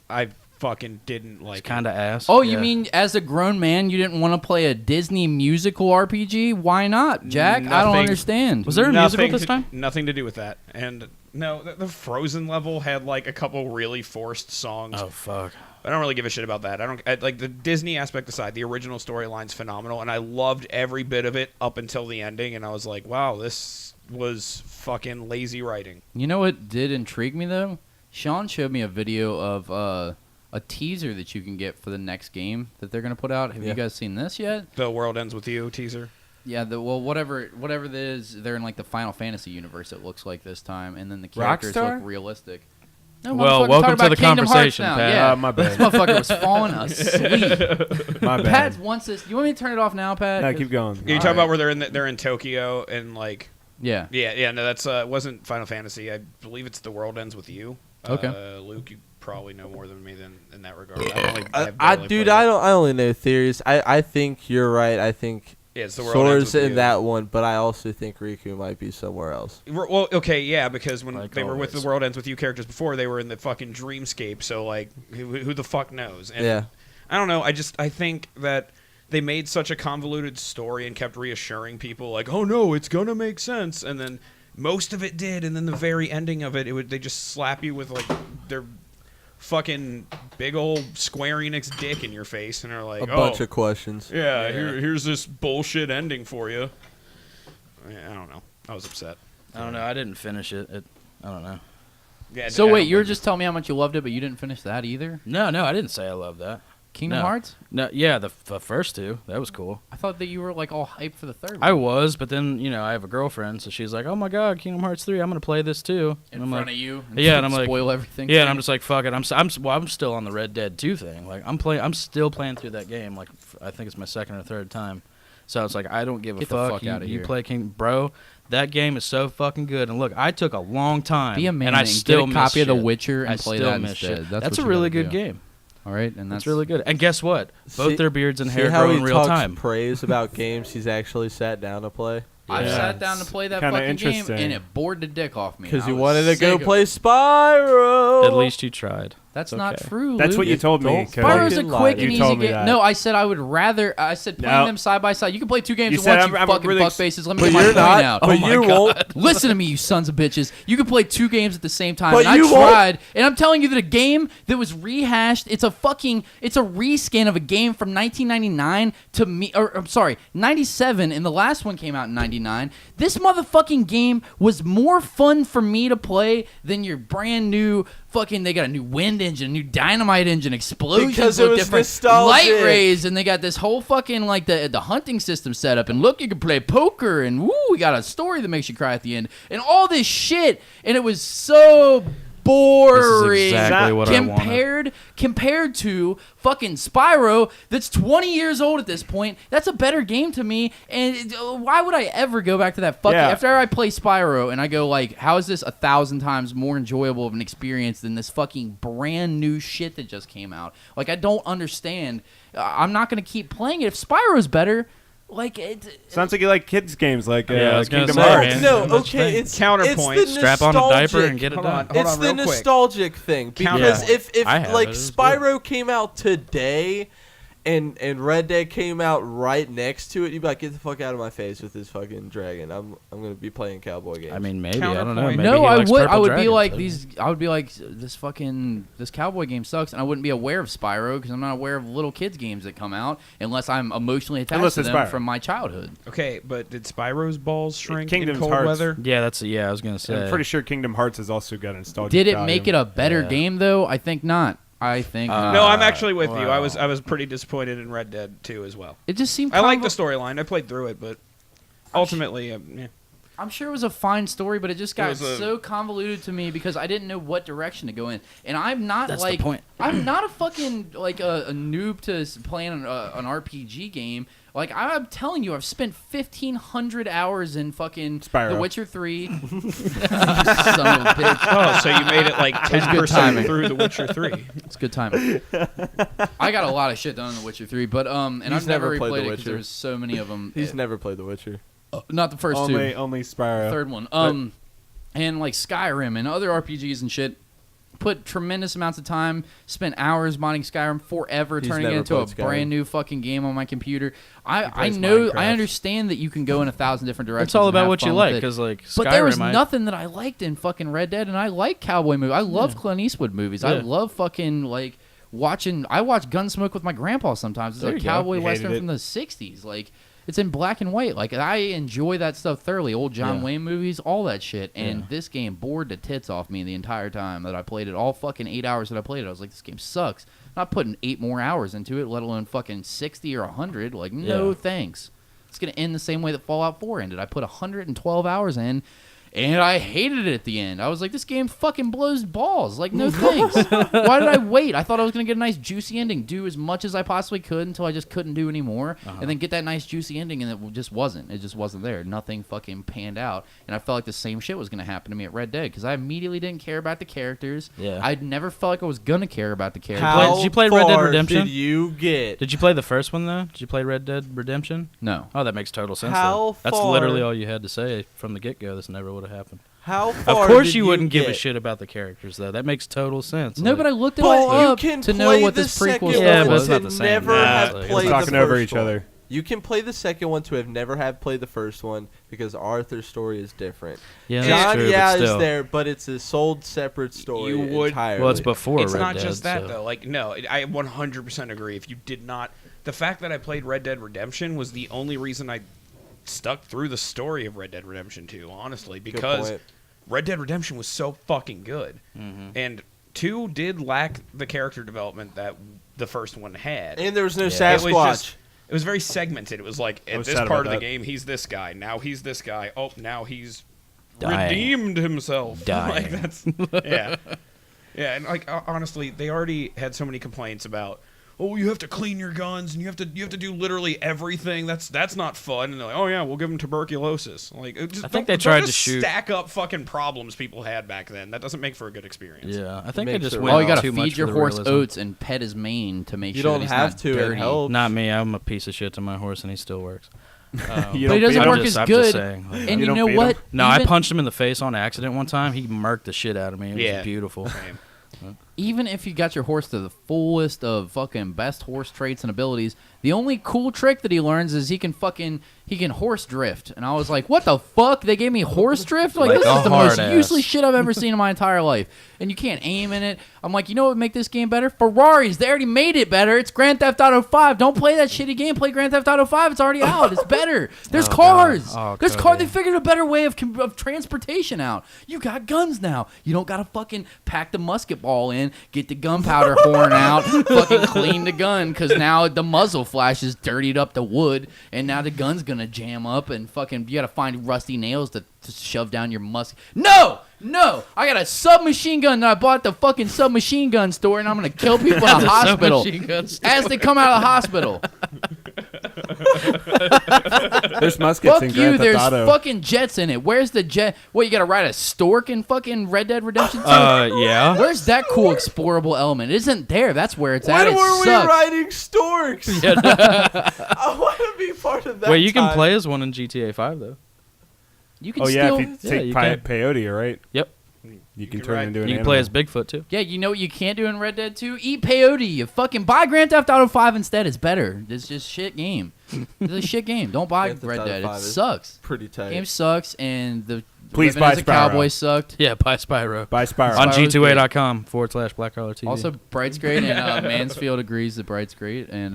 I fucking didn't like It's kind of ass. Oh, you Yeah. mean as a grown man, you didn't want to play a Disney musical RPG? Why not, Jack? I don't Nothing. understand. Was there a musical this time? Nothing to do with that. And no, the Frozen level had like a couple really forced songs. Oh fuck. I don't really give a shit about that. Like the Disney aspect aside, the original storyline's phenomenal, and I loved every bit of it up until the ending. And I was like, wow, this was fucking lazy writing. You know what did intrigue me, though? Sean showed me a video of a teaser that you can get for the next game that they're going to put out. Have you guys seen this yet? The World Ends With You teaser. Yeah, whatever it is, they're in like the Final Fantasy universe, it looks like this time, and then the characters Rockstar? look realistic. No, Well, motherfucker, welcome talking to about the Kingdom Hearts conversation, now. Pat. Yeah. My bad. This motherfucker was falling asleep. My bad. Pat wants this. You want me to turn it off now, Pat? No, keep going. You talking about where they're in Tokyo and like Yeah. yeah no that's it wasn't Final Fantasy. I believe it's The World Ends With You. Okay. Luke, you probably know more than me in that regard. I've barely dude, played it. I only know theories. I think you're right. I think Yeah, it's The World Ends Sora's With in You. that one, but I also think Riku might be somewhere else. Well, okay, yeah, because when Like they were with always. The World Ends With You characters before, they were in the fucking dreamscape. So like, who the fuck knows? And Yeah. I don't know. I think that they made such a convoluted story and kept reassuring people like, oh no, it's gonna make sense, and then most of it did, and then the very ending of it, they just slap you with like their fucking big old Square Enix dick in your face, and they're like, A bunch of questions. yeah, here's this bullshit ending for you. I don't know. I was upset. I don't know. I didn't finish it. I don't know. Yeah. So I wait, don't you were blame just telling me how much you loved it, but you didn't finish that either? No, I didn't say I love that. Kingdom No. Hearts? No, yeah, the first two. That was cool. I thought that you were like all hyped for the third one. I was, but then I have a girlfriend, so she's like, "Oh my god, Kingdom Hearts 3, I'm gonna play this too." in I'm front like, of you. Yeah, and I'm like, spoil everything. Yeah, and I'm just like, fuck it. I'm still on the Red Dead 2 thing. Like I'm still playing through that game. Like I think it's my second or third time. So it's like I don't give a Get the fuck. fuck outta You here. play Bro. That game is so fucking good. And look, I took a long time. Be a man and I and still get a copy of The miss shit. Witcher and I play still that miss instead. shit. That's That's a what you really gotta good do. game. All right, and That's really good. And guess what? Both See- their beards and See hair how grow he in real talks time. praise about games he's actually sat down to play? I've Yeah. sat down to play that Kinda fucking game, interesting. and it bored the dick off me. Because I you was wanted to sick go of play it. Spyro. At least you tried. That's It's not okay. true. That's Luke. what you told me. Don't Cody. Spyro's a fucking lie. quick You and easy told me game. that. No, I said I would rather. I said playing No. them side by side. You can play two games You at said once. You I'm fucking really fuck faces. Let me But get my you're point not. out. But you won't. Listen to me, you sons of bitches. You can play two games at the same time. But And you I won't. tried, and I'm telling you that a game that was rehashed, it's a reskin of a game from 1999 to me, or I'm sorry, 97, and the last one came out in 99. This motherfucking game was more fun for me to play than your brand new fucking. They got a new wind engine, a new dynamite engine, explosions Because it look was different, nostalgic. light rays, and they got this whole fucking like the hunting system set up. And look, you can play poker, and woo, we got a story that makes you cry at the end, and all this shit. And it was so boring. This is exactly what I wanted. Compared to fucking Spyro, that's 20 years old at this point. That's a better game to me. And why would I ever go back to that fucking? Yeah. After I play Spyro and I go like, how is this 1,000 times more enjoyable of an experience than this fucking brand new shit that just came out? Like, I don't understand. I'm not gonna keep playing it. If Spyro's better, like it. Sounds like you like kids games like Yeah, I was gonna Kingdom say, Hearts. man. No, That's okay, the it's Counterpoint. It's the Strap on a diaper nostalgic- and get it Hold done. on. It's the real quick. nostalgic thing because Yeah. if I have like it. It was Spyro came out today and Red Dead came out right next to it, you'd be like, get the fuck out of my face with this fucking dragon. I'm gonna be playing cowboy games. I mean, maybe I don't know. Counterpoint. Maybe No, he I likes would. I purple would be dragons, like so- these. I would be like this cowboy game sucks, and I wouldn't be aware of Spyro because I'm not aware of little kids games that come out unless I'm emotionally attached Unless to it's them Spyro. from my childhood. Okay, but did Spyro's balls shrink Kingdom's in cold Hearts. weather? Yeah, I was gonna say. I'm pretty sure Kingdom Hearts has also got a nostalgic Did it value. make it a better Yeah. game though? I think not. I think not. No, I'm actually with you. wow. I was pretty disappointed in Red Dead 2 as well. It just seemed. I like the convo- storyline. I played through it, but ultimately, yeah. I'm sure it was a fine story, but it just got was a- so convoluted to me because I didn't know what direction to go in. And I'm not That's the like point. I'm not a fucking like a noob to playing an RPG game. Like I'm telling you, I've spent 1,500 hours in fucking Spyro. The Witcher 3. Son of a bitch. Oh, so you made it like good 10% timing. through The Witcher 3. It's good timing. I got a lot of shit done in The Witcher 3, but and He's I've never never played replayed The it because there Witcher. was so many of them. He's never played The Witcher. Not the first only two. only Spyro. Third one. And like Skyrim and other RPGs and shit. Put tremendous amounts of time, spent hours modding Skyrim forever, He's turning it never into a played Skyrim. brand new fucking game on my computer. I plays know, Minecraft. I understand that you can go in 1,000 different directions. It's all and about have what you fun with like, it. because like But Skyrim, there was I- nothing that I liked in fucking Red Dead, and I like cowboy movies. I love Clint Eastwood movies. I Yeah. love fucking like watching. I watch Gunsmoke with my grandpa sometimes. It's There a you go. cowboy You hated western it. from the '60s. Like it's in black and white. Like I enjoy that stuff thoroughly. Old John Yeah. Wayne movies, all that shit. And Yeah. this game bored the tits off me the entire time that I played it. All fucking 8 hours that I played it, I was like, this game sucks. I'm not putting 8 more hours into it, let alone fucking 60 or 100. Like no Yeah. thanks. It's gonna end the same way that Fallout 4 ended. I put 112 hours in, and I hated it at the end. I was like, this game fucking blows balls. Like, no thanks. Why did I wait? I thought I was going to get a nice juicy ending, do as much as I possibly could until I just couldn't do anymore, and then get that nice juicy ending, and it just wasn't. It just wasn't there. Nothing fucking panned out. And I felt like the same shit was going to happen to me at Red Dead, because I immediately didn't care about the characters. Yeah. I'd never felt like I was going to care about the characters. How Did you play Red Dead far Redemption? Did you get? Did you play the first one though? Did you play Red Dead Redemption? No. Oh, that makes total sense. How though. That's far- literally all you had to say from the get-go. This never would have happened. How far? Of course, did you wouldn't give a get? shit about the characters though. That makes total sense. No, Like- but I looked it But all you up can to play know what the this prequel second stuff Yeah, but was. it's not to the same. never Nah, have it's played We're talking the over first each one. other. You can play the second one to have never have played the first one because Arthur's story is different. Yeah, that's John, true, but yeah, still. is there, but it's a sold separate story You would- entirely. Well, it's before It's Red not Dead, just that so- though. Like no, I 100% agree. If you did not, the fact that I played Red Dead Redemption was the only reason I stuck through the story of Red Dead Redemption 2. Honestly, because point. Red Dead Redemption was so fucking good, and 2 did lack the character development that the first one had. And there was no It Sasquatch. was just. It was very segmented. It was like, I at was this sad part about of the that. game, he's this guy. Now he's this guy. Oh, now he's Dying. redeemed himself. Dying. Like that's yeah, yeah. And like honestly, they already had so many complaints about. Oh, you have to clean your guns, and you have to do literally everything. That's not fun. And they're like, oh yeah, we'll give them tuberculosis. Like, just I think don't they tried to just shoot- stack up fucking problems people had back then. That doesn't make for a good experience. Yeah, I think they Makes just it went Oh, you gotta too much feed for your the horse realism. oats and pet his mane to make You sure don't that he's have not to. dirty. It helps. Not me. I'm a piece of shit to my horse, and he still works. You But don't he doesn't feed I'm work him? just- as I'm good. just saying, like- And You you don't know feed what? him? No, I Even- punched him in the face on accident one time. He murked the shit out of me. It Yeah. was beautiful. Same. even if you got your horse to the fullest of fucking best horse traits and abilities, the only cool trick that he learns is he can horse drift. And I was like, what the fuck? They gave me horse drift? Like this is the most useless shit I've ever seen in my entire life. And you can't aim in it. I'm like, you know what would make this game better? Ferraris. They already made it better. It's Grand Theft Auto 5. Don't play that shitty game. Play Grand Theft Auto 5. It's already out. It's better. There's cars. There's cars. They figured a better way of transportation out. You got guns now. You don't got to fucking pack the musket ball in, get the gunpowder horn out, fucking clean the gun, because now the muzzle flash is dirtied up the wood, and now the gun's gonna jam up, and fucking you gotta find rusty nails to shove down your musket. No! I got a submachine gun that I bought at the fucking submachine gun store, and I'm gonna kill people in a hospital as they come out of the hospital. There's muskets Fuck in you, Grand Theft there's Auto. fucking jets in it. Where's the jet? What, you gotta ride a stork in fucking Red Dead Redemption 2? Yeah. Where's that cool explorable element? It isn't there. That's where it's at. When It were we sucks. riding storks? I want to be part of that. Wait, you can time. play as one in GTA 5 though. You can Oh yeah, still, if you take you can. peyote, right? Yep. You can can turn ride- into an You can animal. play as Bigfoot too. yeah, you know what you can't do in Red Dead 2? Eat peyote. You fucking buy Grand Theft Auto 5 instead. It's better. It's just shit game. It's a shit game. Don't buy Grand Theft Red Auto Dead. 5 It is sucks. Pretty tight. Game sucks, and the Please living buy as a Spyro. cowboy sucked. Yeah, buy Spyro. Buy Spyro. On Spyro's G2A.com/BlackCollarTV. Also, Bright's great, and Mansfield agrees that Bright's great, and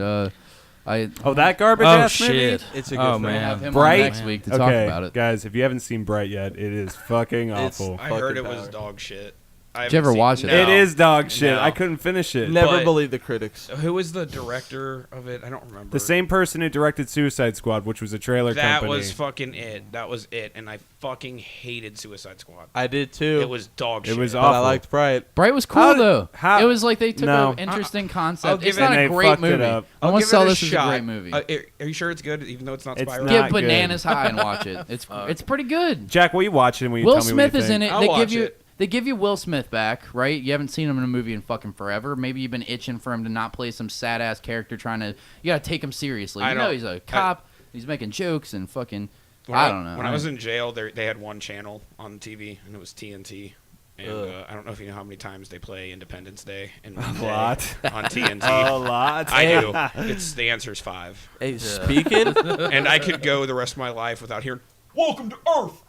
that garbage ass movie? shit. It's a good Oh film. we'll have man. him Bright? on next week to talk Okay, about it. guys, if you haven't seen Bright yet, it is fucking It's- awful. I heard it Fucking was power. dog shit. Did you ever watch it? No. It is dog shit. No. I couldn't finish it. Never But- believe the critics. Who was the director of it? I don't remember. The same person who directed Suicide Squad, which was a trailer That company. was fucking it. That was it. And I fucking hated Suicide Squad. I did too. It was dog shit. was but awful. I liked Bright. Bright was cool How- though. how- It was like they took No. an interesting I'll concept. give It's it- not And a they great fucked it movie. up. I I'll want give to sell it a this as a shot. great movie. Are you sure it's good, even though it's not It's Spyro? not Get good. bananas high and watch it. It's pretty good. Jack, will you watch it and will you Will tell me what Smith you is think? in it. I'll They watch give you it. they give you Will Smith back, right? You haven't seen him in a movie in fucking forever. Maybe you've been itching for him to not play some sad ass character trying to. You gotta take him seriously. I You know don't- he's a cop. He's making jokes and fucking. When I don't know. When I was in jail, they had one channel on TV, and it was TNT. And Ugh. I don't know if you know how many times they play Independence Day in A one day lot. on TNT. A lot. I do. It's the answer is 5, Hey, speaking, and I could go the rest of my life without hearing "Welcome to Earth."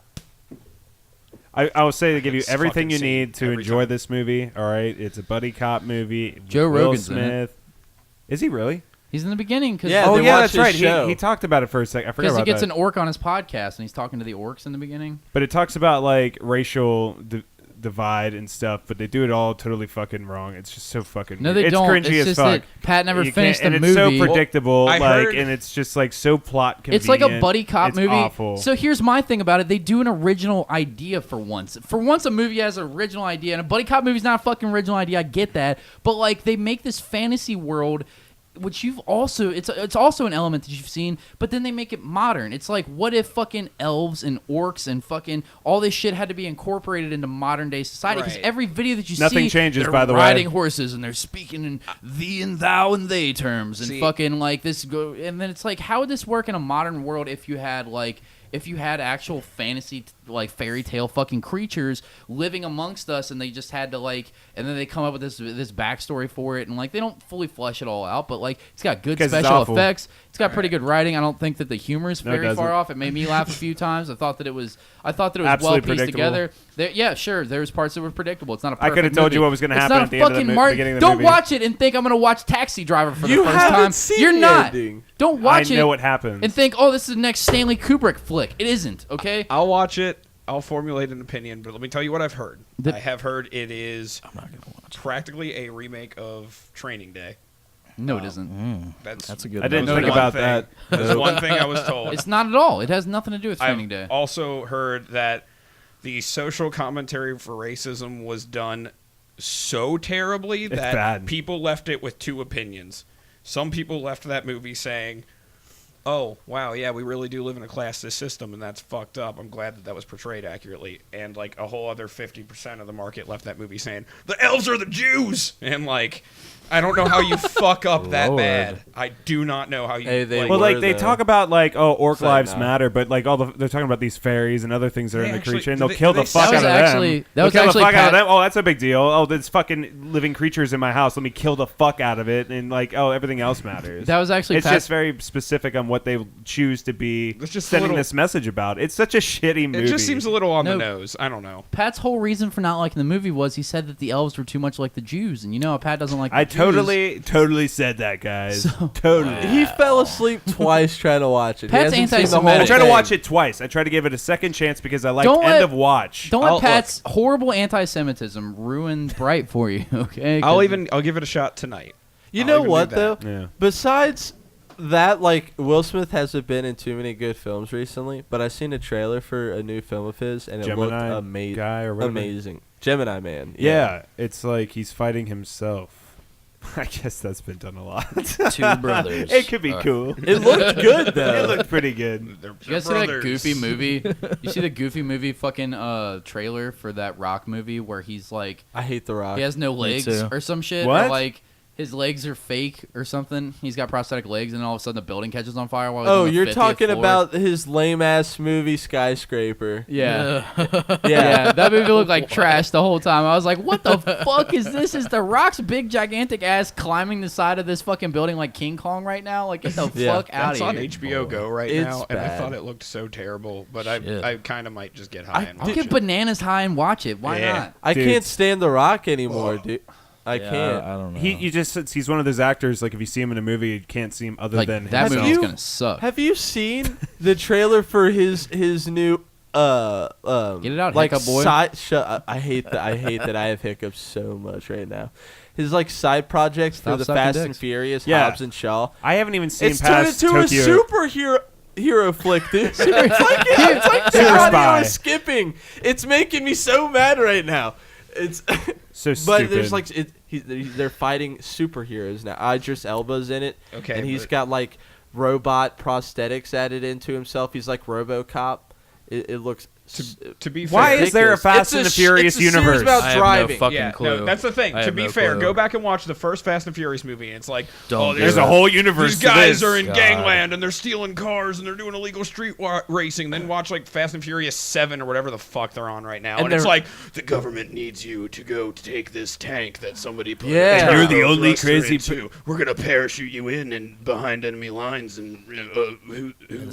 I will say to give you It's everything you fucking need to every enjoy time. this movie. All right, it's a buddy cop movie. Joe Will Rogan's in it. Smith. Is he really? He's in the beginning because Yeah, Oh they yeah, watched that's right. his show. He talked about it for a second. I forgot he about gets that. an orc on his podcast and he's talking to the orcs in the beginning. But it talks about like racial divide and stuff, but they do it all totally fucking wrong. It's just so fucking. No, weird. they it's don't. cringy It's as just fuck. that Pat never You finished can't- the and movie. it's so predictable, I like, heard- and it's just like so plot convenient. It's like a buddy cop It's movie. Awful. So here's my thing about it: they do an original idea for once. For once, a movie has an original idea, and a buddy cop movie's not a fucking original idea. I get that, but like they make this fantasy world, which you've also it's also an element that you've seen, but then they make it modern. It's like, what if fucking elves and orcs and fucking all this shit had to be incorporated into modern day society? Because Right. every video that you Nothing see, changes, they're by the way. riding horses and they're speaking in thee and thou and they terms and See- fucking like this go. And then it's like, how would this work in a modern world if you had like. If you had actual fantasy, like fairy tale fucking creatures living amongst us, and they just had to like, and then they come up with this backstory for it, and like they don't fully flesh it all out, but like it's got good 'Cause it's special awful. effects. It's got pretty good writing. I don't think that the humor is No, it very far doesn't. off. It made me laugh a few times. I thought that it was well Absolutely pieced predictable. together. Yeah, sure. There's parts that were predictable. It's not a I perfect could have told you movie. what was going to It's happen not at a the end of the fucking Martin. beginning of the Don't movie. watch it and think I'm gonna watch Taxi Driver for You the first haven't time. seen You're the not. ending. Don't watch I it know what happens. and think, oh, this is the next Stanley Kubrick flick. It isn't. Okay. I'll watch it. I'll formulate an opinion, but let me tell you what I've heard. The- I have heard it is I'm not gonna watch. practically a remake of Training Day. No, it isn't. That's a good. I didn't That was think one about thing. that. That's one thing I was told. It's not at all. It has nothing to do with Training I've Day. also heard that the social commentary for racism was done so terribly that bad. people left it with two opinions. Some people left that movie saying, "Oh, wow, yeah, we really do live in a classist system, and that's fucked up. I'm glad that that was portrayed accurately." And like a whole other 50% of the market left that movie saying, "The elves are the Jews," and like I don't know how you fuck up that Lord. bad. I do not know how you. Hey, they Well, were like they the- talk about like orc Side lives note. matter, but like they're talking about these fairies and other things that are They in the actually- creature, and do they'll they- kill do the they fuck say- out of That was actually- them. that They'll was kill the actually fuck out of Pat- them. Oh, that's a big deal. Oh, there's fucking living creatures in my house. Let me kill the fuck out of it, and like everything else matters. That was actually It's Pat- just very specific on what they choose to be It's just a sending little- this message about. It's such a shitty movie. It just seems a little on the No. nose. I don't know. Pat's whole reason for not liking the movie was he said that the elves were too much like the Jews, and you know how Pat doesn't like. The I Jews. totally said that, guys. So- Totally. He fell asleep twice trying to watch it. Pat's he hasn't seen the whole I anti-Semitic. tried to thing. watch it twice. I tried to give it a second chance because I liked Don't End let- of Watch. Don't let I'll- Pat's horrible anti-Semitism ruin Bright for you, okay? I'll give it a shot tonight. You I'll know even what do though? that. Yeah. Besides that, like Will Smith hasn't been in too many good films recently, but I seen a trailer for a new film of his, and it Gemini looked amazing. guy or whatever. Amazing, Gemini Man. Yeah, it's like he's fighting himself. I guess that's been done a lot. Two brothers. It could be are- cool. It looked good though. It looked pretty good. They're You guys see that Goofy movie? You see the Goofy movie fucking trailer for that Rock movie where he's like I hate The Rock. he has no legs too. or some shit, What? or like his legs are fake or something. He's got prosthetic legs, and all of a sudden the building catches on fire while he's Oh, on the you're 50th talking floor. about his lame ass movie Skyscraper. Yeah. Yeah. Yeah, that movie looked like trash the whole time. I was like, what the fuck is this? Is The Rock's big, gigantic ass climbing the side of this fucking building like King Kong right now? Like, get the Yeah. fuck out That's of on here. HBO Go right It's now, and I bad. thought it looked so terrible. But Shit. I kind of might just get high and I'll watch get it. bananas high and watch it. Why Yeah. not? I Dude. can't stand The Rock anymore, dude. I Yeah, can't. I don't know. He's one of those actors. Like if you see him in a movie, you can't see him other Like, than that himself. movie's you- gonna suck. Have you seen the trailer for his new Get it out, like hiccup boy. I hate that I have hiccups so much right now. His like side projects Stop for the sucking Fast dicks. and Furious, Yeah. Hobbs and Shaw. I haven't even seen It's turned past into Tokyo. a superhero flick, dude. it's like the Super audio Spy. is skipping. It's making me so mad right now. It's So but stupid. there's like they're fighting superheroes now. Idris Elba's in it, Okay, and he's but- got like robot prosthetics added into himself. He's like RoboCop. It looks. To be fair, Why is there a ridiculous. Fast It's and the it's Furious a series universe? about I have no driving. fucking yeah, clue. no, that's the thing. I To have be no fair, clue. go back and watch the first Fast and Furious movie. And it's like, Don't do There's it. a whole universe. these to guys this. are in God. gangland and they're stealing cars and they're doing illegal street racing. Then watch like Fast and Furious 7 or whatever the fuck they're on right now, And and it's they're- like the government needs you to go take this tank that somebody put. Yeah. And you're the a only thruster crazy into. We're gonna parachute you in and behind enemy lines and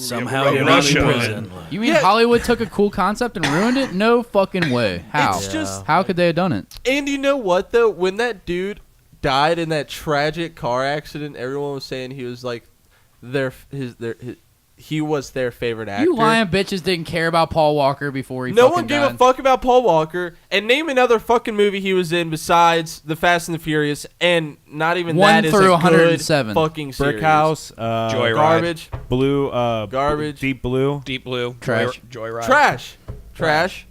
Somehow we're you're gonna not in Russia. prison. You mean Yeah. Hollywood took a cool concept and ruined it? No fucking way. How? It's just- How could they have done it? And you know what though? When that dude died in that tragic car accident, everyone was saying he was like he was their favorite actor. You lying bitches didn't care about Paul Walker before he No fucking one gave died. a fuck about Paul Walker. And name another fucking movie he was in besides The Fast and the Furious, and not even 1 that is through a 107. good fucking series. Brick House, Joyride. Garbage, Blue, Garbage. Deep Blue. Deep Blue, Trash. Joyride. trash.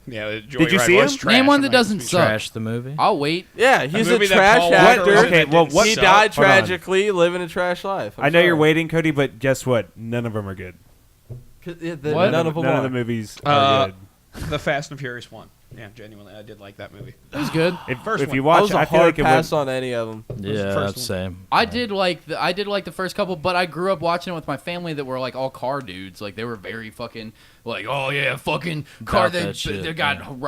Yeah, Did you Joyride see was him? trash. Name one I'm that like, doesn't it's suck. Trash the movie. I'll wait. Yeah, he's a movie that trash Paul actor. Walker was in Okay, that well, didn't what- He suck. died Hold on. tragically, living a trash life. I know you're waiting, Cody, but guess what? None of them are good. What? None of them None are. of the movies are good. The Fast and Furious 1. Yeah, genuinely, I did like that movie. It was good. First If one. you I watch, was a I feel hard like it pass would. on any of them. Yeah, first that's same. I did like the first couple, but I grew up watching it with my family that were like all car dudes. Like they were very fucking like, oh yeah, fucking car. About that shit, They got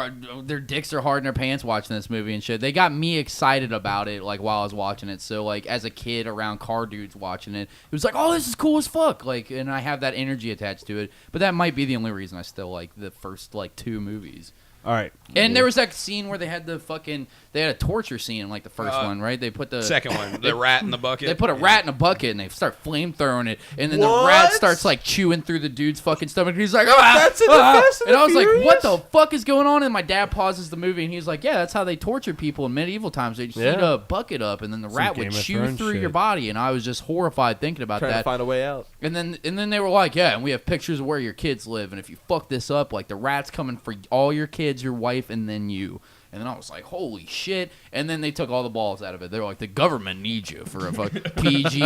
their dicks are hard in their pants watching this movie and shit. They got me excited about it like while I was watching it. So like as a kid around car dudes watching it, it was like, oh, this is cool as fuck. Like, and I have that energy attached to it. But that might be the only reason I still like the first like 2 movies. All right. And there was that scene where they had a torture scene in like the first one, right? They put the Second one, the rat in the bucket. They put a rat in a bucket and they start flame throwing it, and then What? the rat starts like chewing through the dude's fucking stomach. And he's like, ah, That's in the ah. Fast and And the I was like, what Furious? the fuck is going on? And my dad pauses the movie and he's like, yeah, that's how they tortured people in medieval times. They just heat Yeah. a bucket up, and then the rat would Game of chew Thrones through shit. your body. And I was just horrified thinking about Trying to that. find a way out. And then they were like, yeah, and we have pictures of where your kids live, and if you fuck this up, like the rat's coming for all your kids, your wife, and then you. And then I was like, holy shit. And then they took all the balls out of it. They were like, the government needs you for a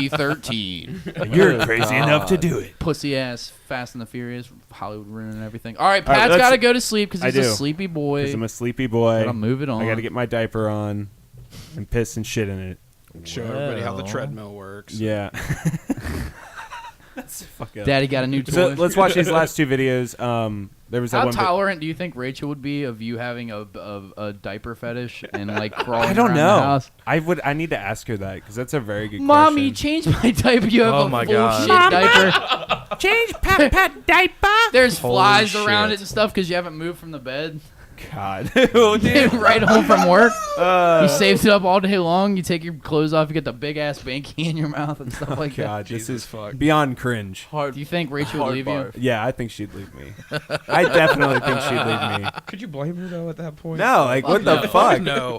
PG-13. You're crazy enough to do it. Pussy ass Fast and the Furious, Hollywood ruining everything. All right, All right, Pat's let's- got to go to sleep because I he's a do. sleepy boy. Because I'm a sleepy boy. Gotta move it on. I got to get my diaper on and piss and shit in it. Show everybody how the Well. treadmill works. Yeah. That's fuck up. Daddy got a new toy. So let's watch these last 2 videos. There was that How one. tolerant do you think Rachel would be of you having a diaper fetish and like crawling I don't around know. the house? I need to ask her that because that's a very good Mommy, question. change my diaper. You have Oh a my full God. shit Mama! diaper. Change Pat diaper. There's Holy flies around shit. it and stuff because you haven't moved from the bed. God. Dude. Right home from work. You saved it up all day long. You take your clothes off. You get the big ass banky in your mouth and stuff like God, that. this Jesus is fuck. beyond cringe. Do you think Rachel would leave you? Yeah, I think she'd leave me. I definitely think she'd leave me. Could you blame her though at that point? No, like what the no. fuck? No.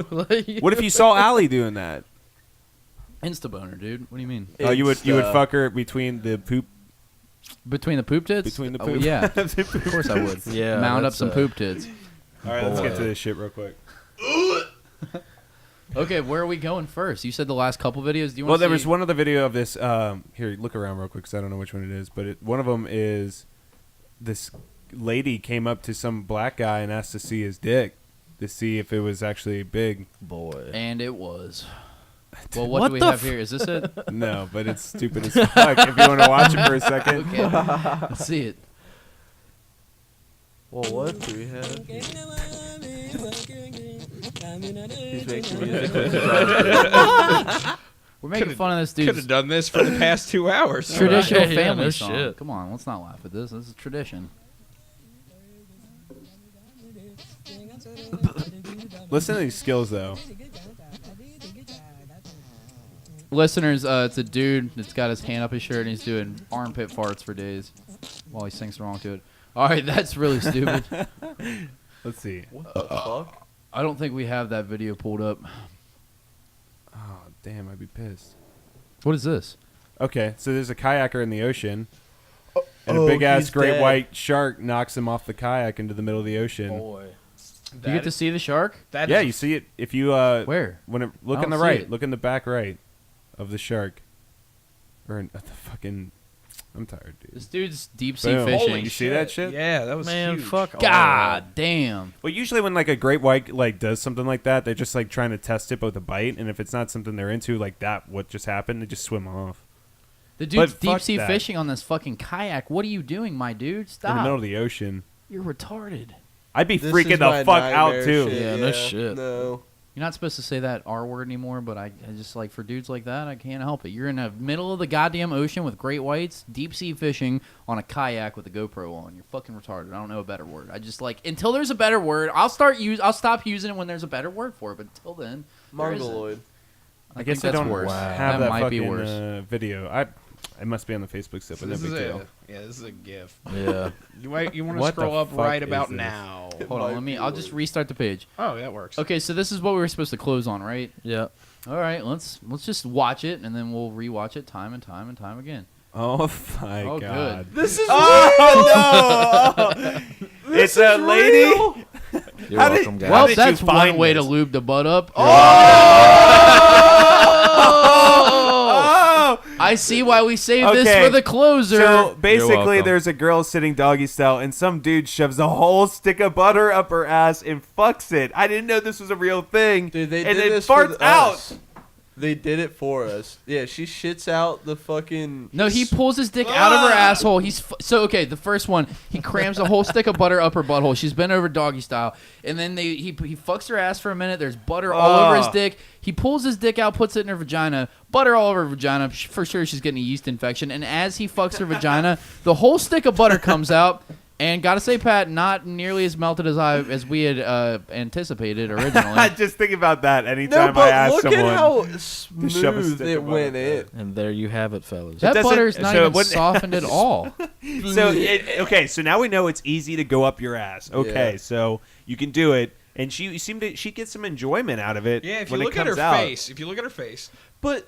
What if you saw Allie doing that? Insta boner, dude. What do you mean? Oh, you would fuck her between the poop. Between the poop tits? Between the Oh, poop. yeah. Of course I would. Yeah, Mount up that's, some poop tits. All right, let's get to this shit real quick. Okay, where are we going first? You said the last couple videos. Do you want Well, to there was one other video of this. Here, look around real quick because I don't know which one it is. But one of them is this lady came up to some black guy and asked to see his dick to see if it was actually big. Boy. And it was. Well, what What do we the have here? Is this it? No, but it's stupid as fuck. If you want to watch it for a second. Okay. Let's see it. Well, what do we have? He's making music with his eyes. We're making fun of this Could dude's have done this for the past 2 hours. traditional Yeah, family no song. shit. Come on, let's not laugh at this. This is tradition. Listen to these skills though. Listeners, it's a dude that's got his hand up his shirt and he's doing armpit farts for days while he sings along to it. All right, that's really stupid. Let's see. What the fuck? I don't think we have that video pulled up. Oh damn, I'd be pissed. What is this? Okay, so there's a kayaker in the ocean, and Oh, a big ass he's great dead. white shark knocks him off the kayak into the middle of the ocean. Boy. You get to see the shark? Yeah, you see it if you Where? when it, look I in the don't see right, it. look in the back right of the shark, or in, the fucking. I'm tired, dude. This dude's deep sea Boom. fishing. You see that shit? Yeah, that was Man, huge. fuck all God damn. Well, usually when like a great white like does something like that, they're just like trying to test it with a bite, and if it's not something they're into, like that, what just happened, they just swim off The dude's But deep fuck sea that. fishing on this fucking kayak. What are you doing, my dude? in the Stop. middle of the ocean. You're retarded. I'd be This freaking is the my fuck out nightmare too. shit, Yeah, no shit. No. You're not supposed to say that R word anymore, but I just like for dudes like that, I can't help it. You're in the middle of the goddamn ocean with great whites, deep sea fishing on a kayak with a GoPro on. You're fucking retarded. I don't know a better word. I just like until there's a better word, I'll stop using it when there's a better word for it. But until then, there isn't. Mongoloid. I guess think I that's don't worse. have That that might be fucking worse. video. It must be on the Facebook stuff, So but no this big is deal. this is a GIF. Yeah. You want to What the scroll up fuck right is about this? now. Hold on, I'll just restart the page. Oh, that works. Okay, so this is what we were supposed to close on, right? Yeah. All right, let's just watch it and then we'll rewatch it time and time and time again. Oh my Oh, god! good. This is Oh no! It's a lady. You're How did- welcome, guys. Well, did that's you one find way this? to lube the butt up. Oh! I see why we saved this Okay, for the closer. So basically, welcome. there's a girl sitting doggy style, and some dude shoves a whole stick of butter up her ass and fucks it. I didn't know this was a real thing. Dude, they and did it this farts for out. us. They did it for us. Yeah, she shits out the fucking. No, he pulls his dick out of her asshole. So okay, the first one, he crams a whole stick of butter up her butthole. She's bent over doggy style, and then he fucks her ass for a minute. There's butter all over his dick. He pulls his dick out, puts it in her vagina, butter all over her vagina. For sure, she's getting a yeast infection. And as he fucks her vagina, the whole stick of butter comes out. And gotta say, Pat, not nearly as melted as we had anticipated originally. Just think about that No, anytime I but ask look someone. at how shove a smooth stick it of butter went up in. And there you have it, fellas. That doesn't- butter's not so it even wouldn't- softened at all. So okay, so now we know it's easy to go up your ass. Okay, Yeah. so you can do it, and she gets some enjoyment out of it. Yeah, if you when look it at her comes out. face, But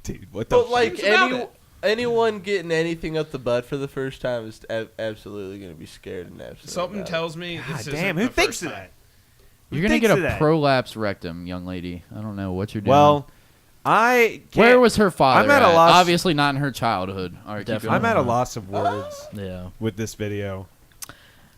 Dude, what the? but like Who's about anyone getting anything up the butt for the first time is absolutely going to be scared and absolutely. something about it. tells me God this damn, isn't who the thinks first of time. that? You're Who gonna thinks get of a that? prolapse rectum, young lady. I don't know what you're doing. Well, I can't, where was her father? I'm at a loss- Obviously not in her childhood. All right, keep Definitely. going. I'm at a loss of words Yeah. with this video.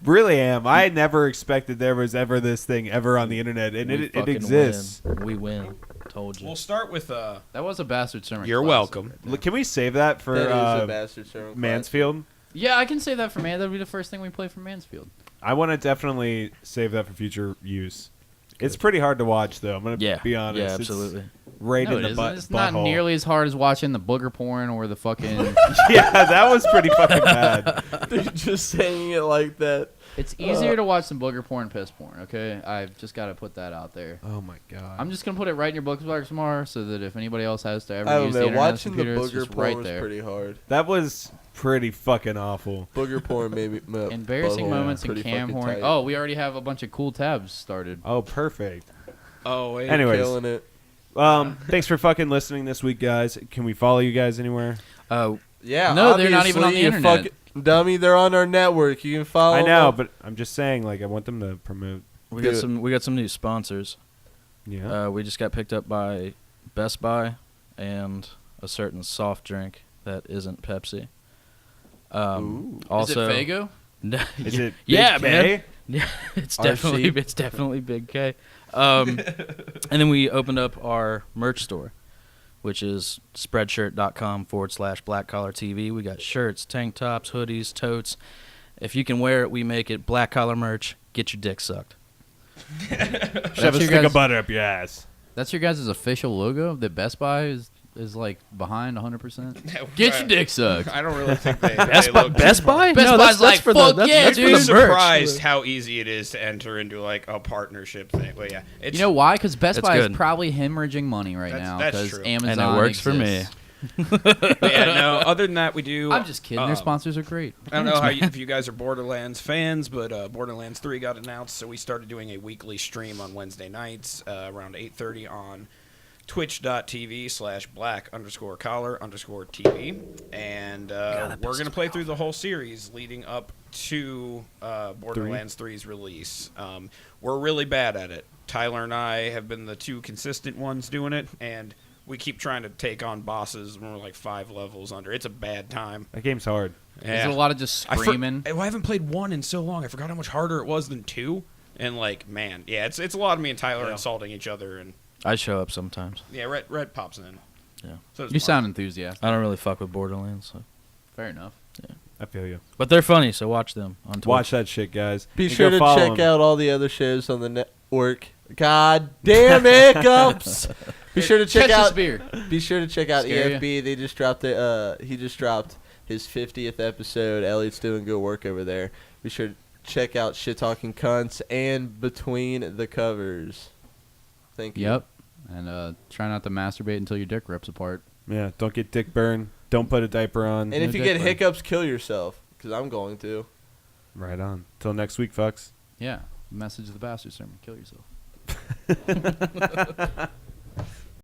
Really am. I never expected there was ever this thing ever on the internet, and We it fucking exists. Win. We win. told you. We'll start with That was a bastard sermon. You're classic welcome. right there. Look, can we save that for That is a bastard sermon class. Mansfield? Yeah, I can say that for Man. That'll be the first thing we play for Mansfield. I want to definitely save that for future use. It's pretty hard to watch, though. I'm going to be honest. Yeah, absolutely. It's right No, in it the isn't. butt. It's not nearly as hard as watching the booger porn or the fucking. Yeah, that was pretty fucking bad. They're just saying it like that. It's easier to watch some booger porn and piss porn, okay? I've just got to put that out there. Oh, my God. I'm just going to put it right in your bookmark tomorrow so that if anybody else has to I ever don't use the know. internet on Watching the computer, it's booger just porn right was there. pretty hard. That was pretty fucking awful. Booger porn maybe. Embarrassing butthole, moments in pretty cam fucking porn. tight. Oh, we already have a bunch of cool tabs started. Oh, perfect. Oh, wait. Anyways, Killing it. thanks for fucking listening this week, guys. Can we follow you guys anywhere? Yeah. No, they're not even on the obviously, you internet. fucking dummy, they're on our network. You can follow. I know, them. but I'm just saying, like, I want them to promote. We Do got it. some new sponsors. Yeah. We just got picked up by Best Buy and a certain soft drink that isn't Pepsi. Also, Is it Fago? No, Is it yeah, Big man. K? Yeah, it's RC. definitely Big K. And then we opened up our merch store, which is spreadshirt.com/BlackCollarTV. We got shirts, tank tops, hoodies, totes. If you can wear it, we make it. Black Collar merch. Get your dick sucked. Shove a your stick guys'- of butter up your ass. That's your guys' official logo that Best Buy is like behind 100%. Get your dick sucked. I don't really think they. Best they Buy. look Best Buy. Best No, Buy's like, for fuck the, that's, yeah, that's dude. for I'm the merch. surprised how easy it is to enter into like a partnership thing. Well, yeah, it's, You know why? Because Best It's Buy good. is probably hemorrhaging money right That's- now that's because true. Amazon And it works for me. exists. But yeah, no. Other than that, we do. I'm just kidding. Their sponsors are great. I don't know if you guys are Borderlands fans, but Borderlands 3 got announced, so we started doing a weekly stream on Wednesday nights around 8:30 on twitch.tv/black_collar_TV, and we're going to play through the whole series leading up to Borderlands 3's release. We're really bad at it. Tyler and I have been the two consistent ones doing it, and we keep trying to take on bosses when we're like 5 levels under. It's a bad time. That game's hard. There's a lot of just screaming. I haven't played 1 in so long. I forgot how much harder it was than 2. And like, man, yeah, it's a lot of me and Tyler insulting each other, and I show up sometimes. yeah, Red pops in. Yeah. So it's You fun. sound enthusiastic. I don't really fuck with Borderlands, so. Fair enough. I feel you. But they're funny, so watch them on Twitch. Watch that shit, guys. Be And sure go to follow check them. out all the other shows on the network. God damn hiccups! Be sure to check Catch this out. beer. Be sure to check out Scare ya? EFB. They just dropped he just dropped his 50th episode. Elliot's doing good work over there. Be sure to check out Shit Talking Cunts and Between the Covers. Thank you. Yep. And try not to masturbate until your dick rips apart. Yeah, don't get dick burn. Don't put a diaper on. And if you dick get burn. hiccups, kill yourself. Because I'm going to. Right on. Till next week, fucks. Yeah. Message of the bastard sermon. Kill yourself.